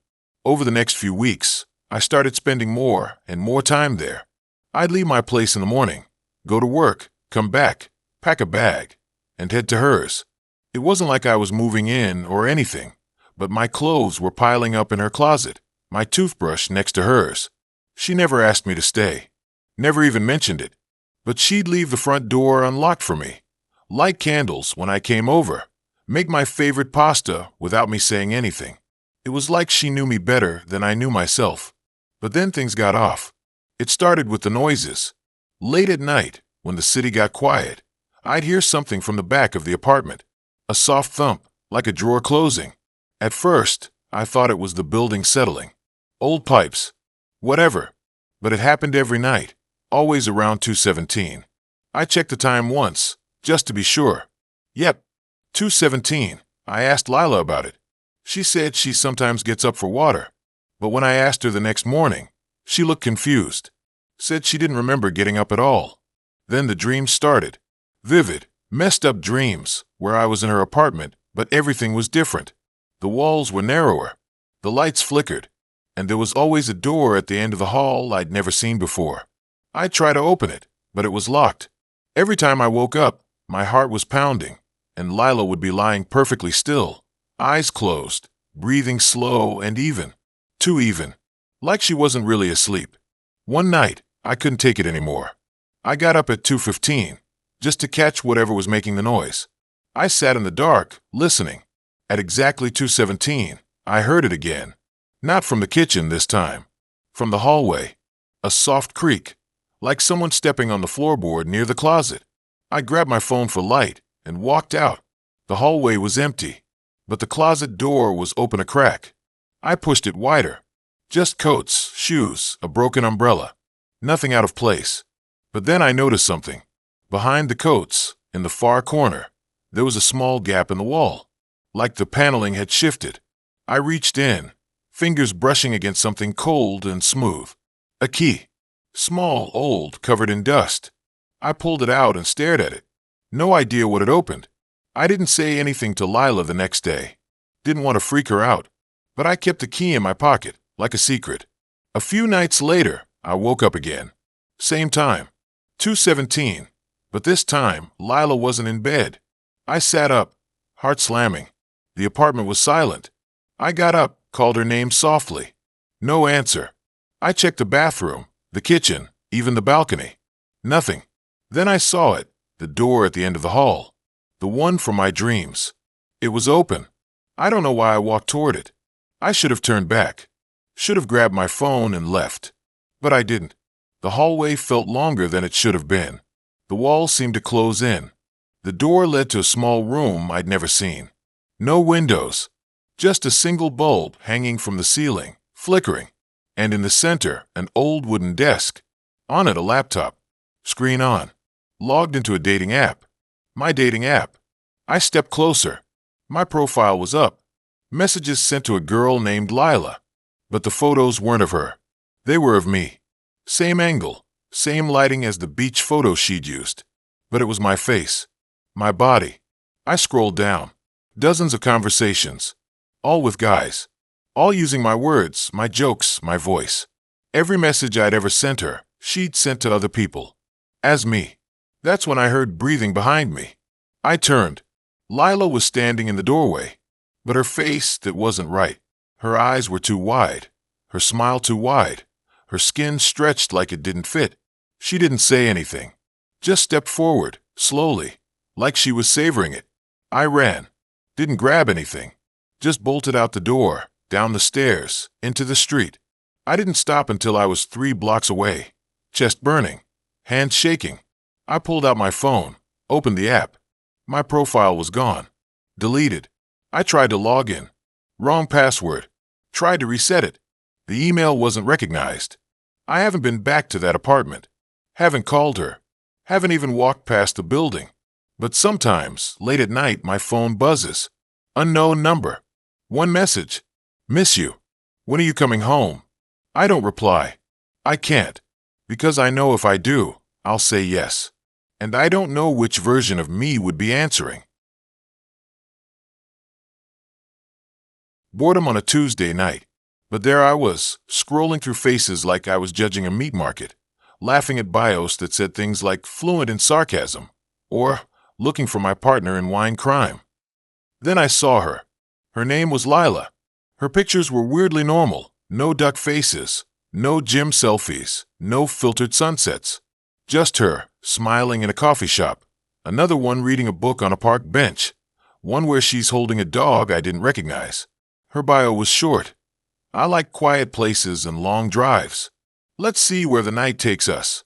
Speaker 1: Over the next few weeks, I started spending more and more time there. I'd leave my place in the morning, go to work, come back, pack a bag, and head to hers. It wasn't like I was moving in or anything, but my clothes were piling up in her closet, my toothbrush next to hers. She never asked me to stay, never even mentioned it, but she'd leave the front door unlocked for me, light candles when I came over, make my favorite pasta without me saying anything. It was like she knew me better than I knew myself. But then things got off. It started with the noises. Late at night, when the city got quiet, I'd hear something from the back of the apartment. A soft thump, like a drawer closing. At first, I thought it was the building settling. Old pipes. Whatever. But it happened every night, always around 2:17. I checked the time once, just to be sure. Yep, 2:17. I asked Lila about it. She said she sometimes gets up for water. But when I asked her the next morning, she looked confused. Said she didn't remember getting up at all. Then the dreams started. Vivid, messed up dreams, where I was in her apartment, but everything was different. The walls were narrower. The lights flickered. And there was always a door at the end of the hall I'd never seen before. I tried to open it, but it was locked. Every time I woke up, my heart was pounding, and Lila would be lying perfectly still, eyes closed, breathing slow and even. Too even. Like she wasn't really asleep. One night, I couldn't take it anymore. I got up at 2:15, just to catch whatever was making the noise. I sat in the dark, listening. At exactly 2:17, I heard it again. Not from the kitchen this time. From the hallway. A soft creak, like someone stepping on the floorboard near the closet. I grabbed my phone for light and walked out. The hallway was empty, but the closet door was open a crack. I pushed it wider. Just coats, shoes, a broken umbrella. Nothing out of place. But then I noticed something. Behind the coats, in the far corner, there was a small gap in the wall. Like the paneling had shifted. I reached in, fingers brushing against something cold and smooth. A key. Small, old, covered in dust. I pulled it out and stared at it. No idea what it opened. I didn't say anything to Lila the next day. Didn't want to freak her out. But I kept the key in my pocket, like a secret. A few nights later, I woke up again. Same time. 2:17. But this time, Lila wasn't in bed. I sat up, heart slamming. The apartment was silent. I got up, called her name softly. No answer. I checked the bathroom, the kitchen, even the balcony. Nothing. Then I saw it, the door at the end of the hall. The one from my dreams. It was open. I don't know why I walked toward it. I should have turned back. Should have grabbed my phone and left. But I didn't. The hallway felt longer than it should have been. The walls seemed to close in. The door led to a small room I'd never seen. No windows. Just a single bulb hanging from the ceiling, flickering. And in the center, an old wooden desk. On it, a laptop. Screen on. Logged into a dating app. My dating app. I stepped closer. My profile was up. Messages sent to a girl named Lila. But the photos weren't of her. They were of me. Same angle, same lighting as the beach photo she'd used. But it was my face. My body. I scrolled down. Dozens of conversations. All with guys. All using my words, my jokes, my voice. Every message I'd ever sent her, she'd sent to other people. As me. That's when I heard breathing behind me. I turned. Lila was standing in the doorway. But her face, that wasn't right. Her eyes were too wide. Her smile too wide. Her skin stretched like it didn't fit. She didn't say anything. Just stepped forward, slowly, like she was savoring it. I ran. Didn't grab anything. Just bolted out the door, down the stairs, into the street. I didn't stop until I was 3 blocks away. Chest burning. Hands shaking. I pulled out my phone, opened the app. My profile was gone. Deleted. I tried to log in. Wrong password. Tried to reset it. The email wasn't recognized. I haven't been back to that apartment. Haven't called her. Haven't even walked past the building. But sometimes, late at night, my phone buzzes. Unknown number. One message. Miss you. When are you coming home? I don't reply. I can't. Because I know if I do, I'll say yes. And I don't know which version of me would be answering. Boredom on a Tuesday night. But there I was, scrolling through faces like I was judging a meat market, laughing at bios that said things like fluent in sarcasm, or looking for my partner in wine crime. Then I saw her. Her name was Lila. Her pictures were weirdly normal, no duck faces, no gym selfies, no filtered sunsets. Just her, smiling in a coffee shop, another one reading a book on a park bench, one where she's holding a dog I didn't recognize. Her bio was short. I like quiet places and long drives. Let's see where the night takes us.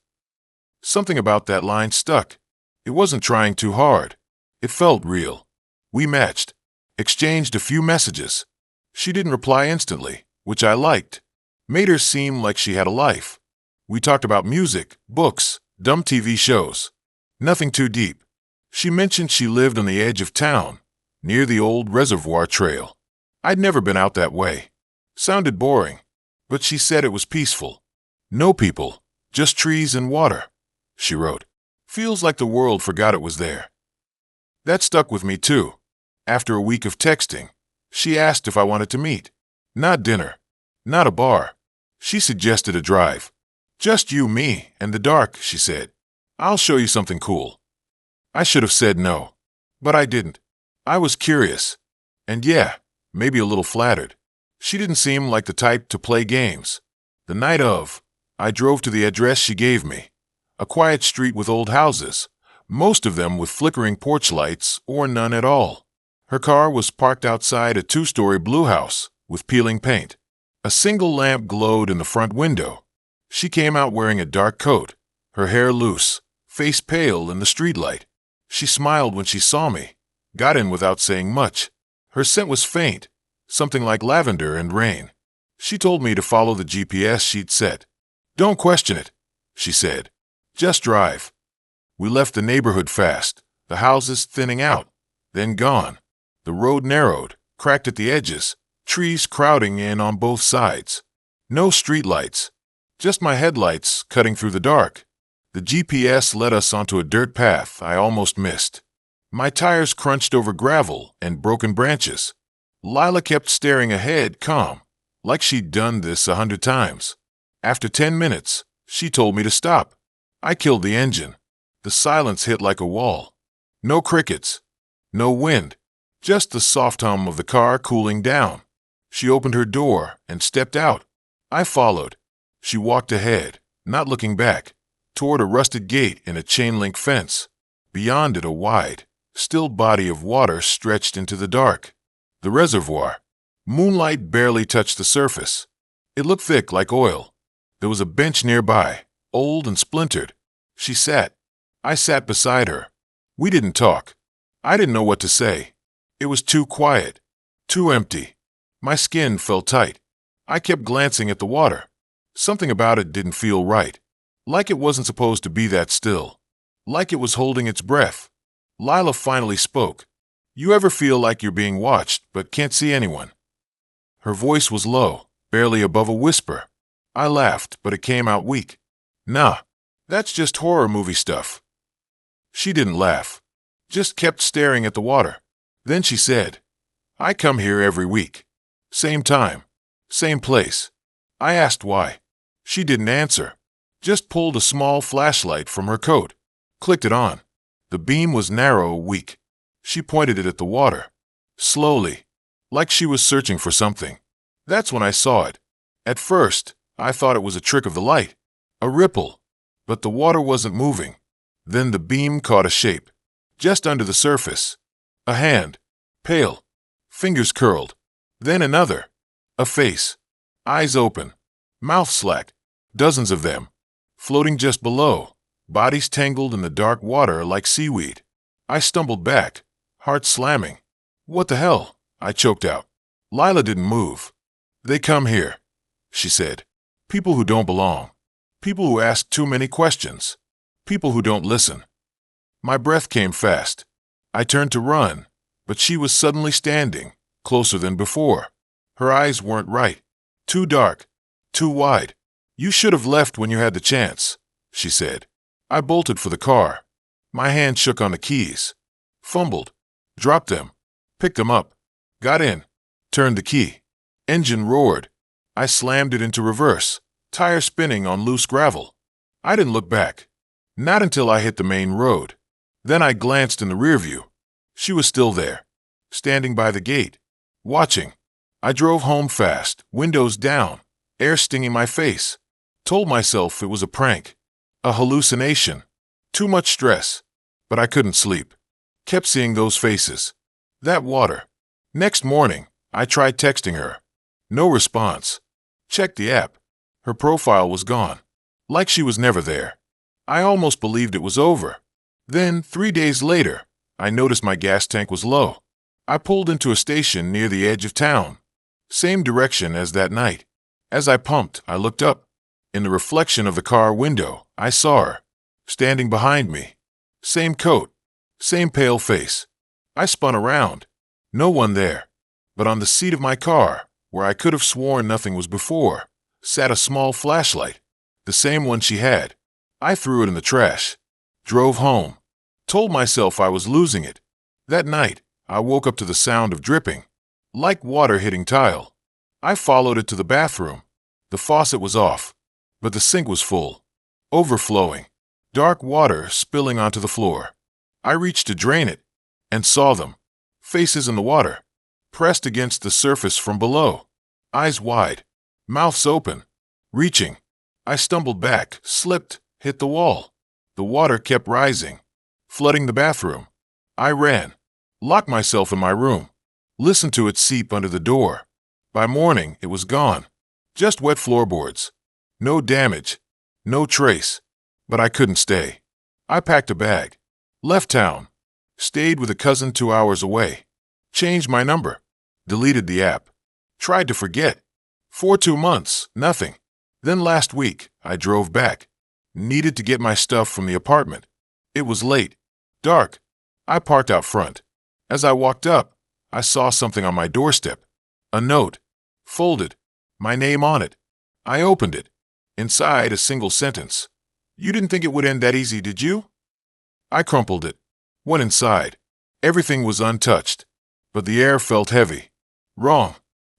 Speaker 1: Something about that line stuck. It wasn't trying too hard. It felt real. We matched. Exchanged a few messages. She didn't reply instantly, which I liked. Made her seem like she had a life. We talked about music, books, dumb TV shows. Nothing too deep. She mentioned she lived on the edge of town, near the old reservoir trail. I'd never been out that way. Sounded boring, but she said it was peaceful. No people, just trees and water, she wrote. Feels like the world forgot it was there. That stuck with me too. After a week of texting, she asked if I wanted to meet. Not dinner. Not a bar. She suggested a drive. Just you, me, and the dark, she said. I'll show you something cool. I should have said no, but I didn't. I was curious. And yeah, maybe a little flattered. She didn't seem like the type to play games. The night of, I drove to the address she gave me. A quiet street with old houses, most of them with flickering porch lights or none at all. Her car was parked outside a 2-story blue house with peeling paint. A single lamp glowed in the front window. She came out wearing a dark coat, her hair loose, face pale in the streetlight. She smiled when she saw me, got in without saying much. Her scent was faint, something like lavender and rain. She told me to follow the GPS she'd set. Don't question it, she said. Just drive. We left the neighborhood fast, the houses thinning out, then gone. The road narrowed, cracked at the edges, trees crowding in on both sides. No streetlights, just my headlights cutting through the dark. The GPS led us onto a dirt path I almost missed. My tires crunched over gravel and broken branches. Lila kept staring ahead, calm, like she'd done this 100 times. After 10 minutes, she told me to stop. I killed the engine. The silence hit like a wall. No crickets. No wind. Just the soft hum of the car cooling down. She opened her door and stepped out. I followed. She walked ahead, not looking back, toward a rusted gate in a chain-link fence. Beyond it, a wide, still body of water stretched into the dark. The reservoir. Moonlight barely touched the surface. It looked thick like oil. There was a bench nearby, old and splintered. She sat. I sat beside her. We didn't talk. I didn't know what to say. It was too quiet, too empty. My skin felt tight. I kept glancing at the water. Something about it didn't feel right. Like it wasn't supposed to be that still. Like it was holding its breath. Lila finally spoke. You ever feel like you're being watched but can't see anyone? Her voice was low, barely above a whisper. I laughed, but it came out weak. Nah, that's just horror movie stuff. She didn't laugh, just kept staring at the water. Then she said, I come here every week. Same time, same place. I asked why. She didn't answer, just pulled a small flashlight from her coat, clicked it on. The beam was narrow, weak. She pointed it at the water, slowly, like she was searching for something. That's when I saw it. At first, I thought it was a trick of the light, a ripple, but the water wasn't moving. Then the beam caught a shape, just under the surface. A hand, pale, fingers curled. Then another, a face, eyes open, mouth slack, dozens of them, floating just below, bodies tangled in the dark water like seaweed. I stumbled back, heart slamming. What the hell? I choked out. Lila didn't move. They come here, she said. People who don't belong. People who ask too many questions. People who don't listen. My breath came fast. I turned to run, but she was suddenly standing, closer than before. Her eyes weren't right. Too dark. Too wide. You should have left when you had the chance, she said. I bolted for the car. My hand shook on the keys. Fumbled. Dropped them. Picked them up. Got in. Turned the key. Engine roared. I slammed it into reverse, tire spinning on loose gravel. I didn't look back. Not until I hit the main road. Then I glanced in the rearview. She was still there, standing by the gate, watching. I drove home fast, windows down, air stinging my face. Told myself it was a prank, a hallucination, too much stress. But I couldn't sleep. Kept seeing those faces. That water. Next morning, I tried texting her. No response. Checked the app. Her profile was gone. Like she was never there. I almost believed it was over. Then, 3 days later, I noticed my gas tank was low. I pulled into a station near the edge of town. Same direction as that night. As I pumped, I looked up. In the reflection of the car window, I saw her, standing behind me. Same coat, same pale face. I spun around. No one there. But on the seat of my car, where I could have sworn nothing was before, sat a small flashlight. The same one she had. I threw it in the trash. Drove home. Told myself I was losing it. That night, I woke up to the sound of dripping, like water hitting tile. I followed it to the bathroom. The faucet was off, but the sink was full, overflowing, dark water spilling onto the floor. I reached to drain it and saw them, faces in the water, pressed against the surface from below, eyes wide, mouths open, reaching. I stumbled back, slipped, hit the wall. The water kept rising, flooding the bathroom. I ran, locked myself in my room, listened to it seep under the door. By morning, it was gone. Just wet floorboards. No damage, no trace. But I couldn't stay. I packed a bag, left town, stayed with a cousin 2 hours away, changed my number, deleted the app, tried to forget. For 2 months, nothing. Then last week, I drove back. Needed to get my stuff from the apartment. It was late, dark. I parked out front. As I walked up, I saw something on my doorstep. A note, folded, my name on it. I opened it. Inside, a single sentence. "You didn't think it would end that easy, did you?" I crumpled it. Went inside. Everything was untouched, but the air felt heavy. Wrong.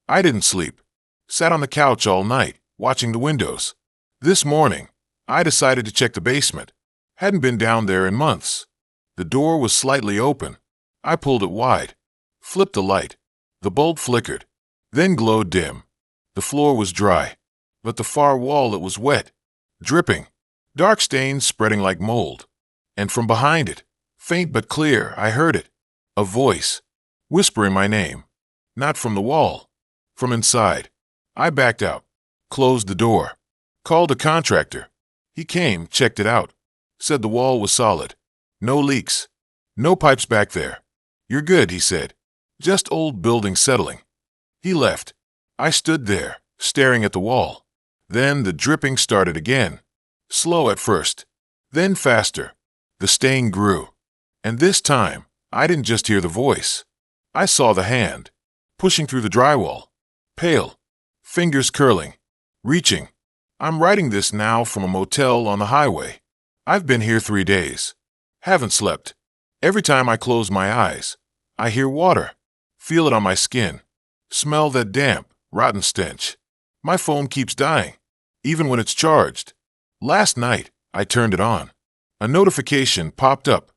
Speaker 1: I didn't sleep. Sat on the couch all night, watching the windows. This morning, I decided to check the basement. Hadn't been down there in months. The door was slightly open. I pulled it wide. Flipped the light. The bulb flickered, then glowed dim. The floor was dry, but the far wall it was wet, dripping, dark stains spreading like mold. And from behind it, faint but clear, I heard it. A voice, whispering my name. Not from the wall, from inside. I backed out, closed the door, called a contractor. He came, checked it out, said the wall was solid. No leaks, no pipes back there. "You're good," he said. "Just old building settling." He left. I stood there, staring at the wall. Then the dripping started again. Slow at first, then faster. The stain grew. And this time, I didn't just hear the voice. I saw the hand, pushing through the drywall. Pale, fingers curling, reaching. I'm writing this now from a motel on the highway. I've been here 3 days. Haven't slept. Every time I close my eyes, I hear water. Feel it on my skin. Smell that damp, rotten stench. My phone keeps dying, even when it's charged. Last night, I turned it on. A notification popped up.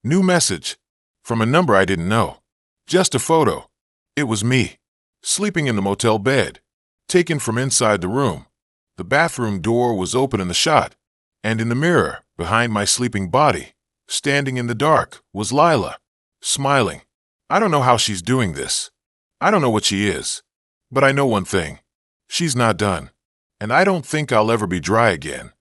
Speaker 1: New message. From a number I didn't know. Just a photo. It was me, sleeping in the motel bed, taken from inside the room. The bathroom door was open in the shot, and in the mirror, behind my sleeping body, standing in the dark, was Lila, smiling. I don't know how she's doing this. I don't know what she is. But I know one thing. She's not done. And I don't think I'll ever be dry again.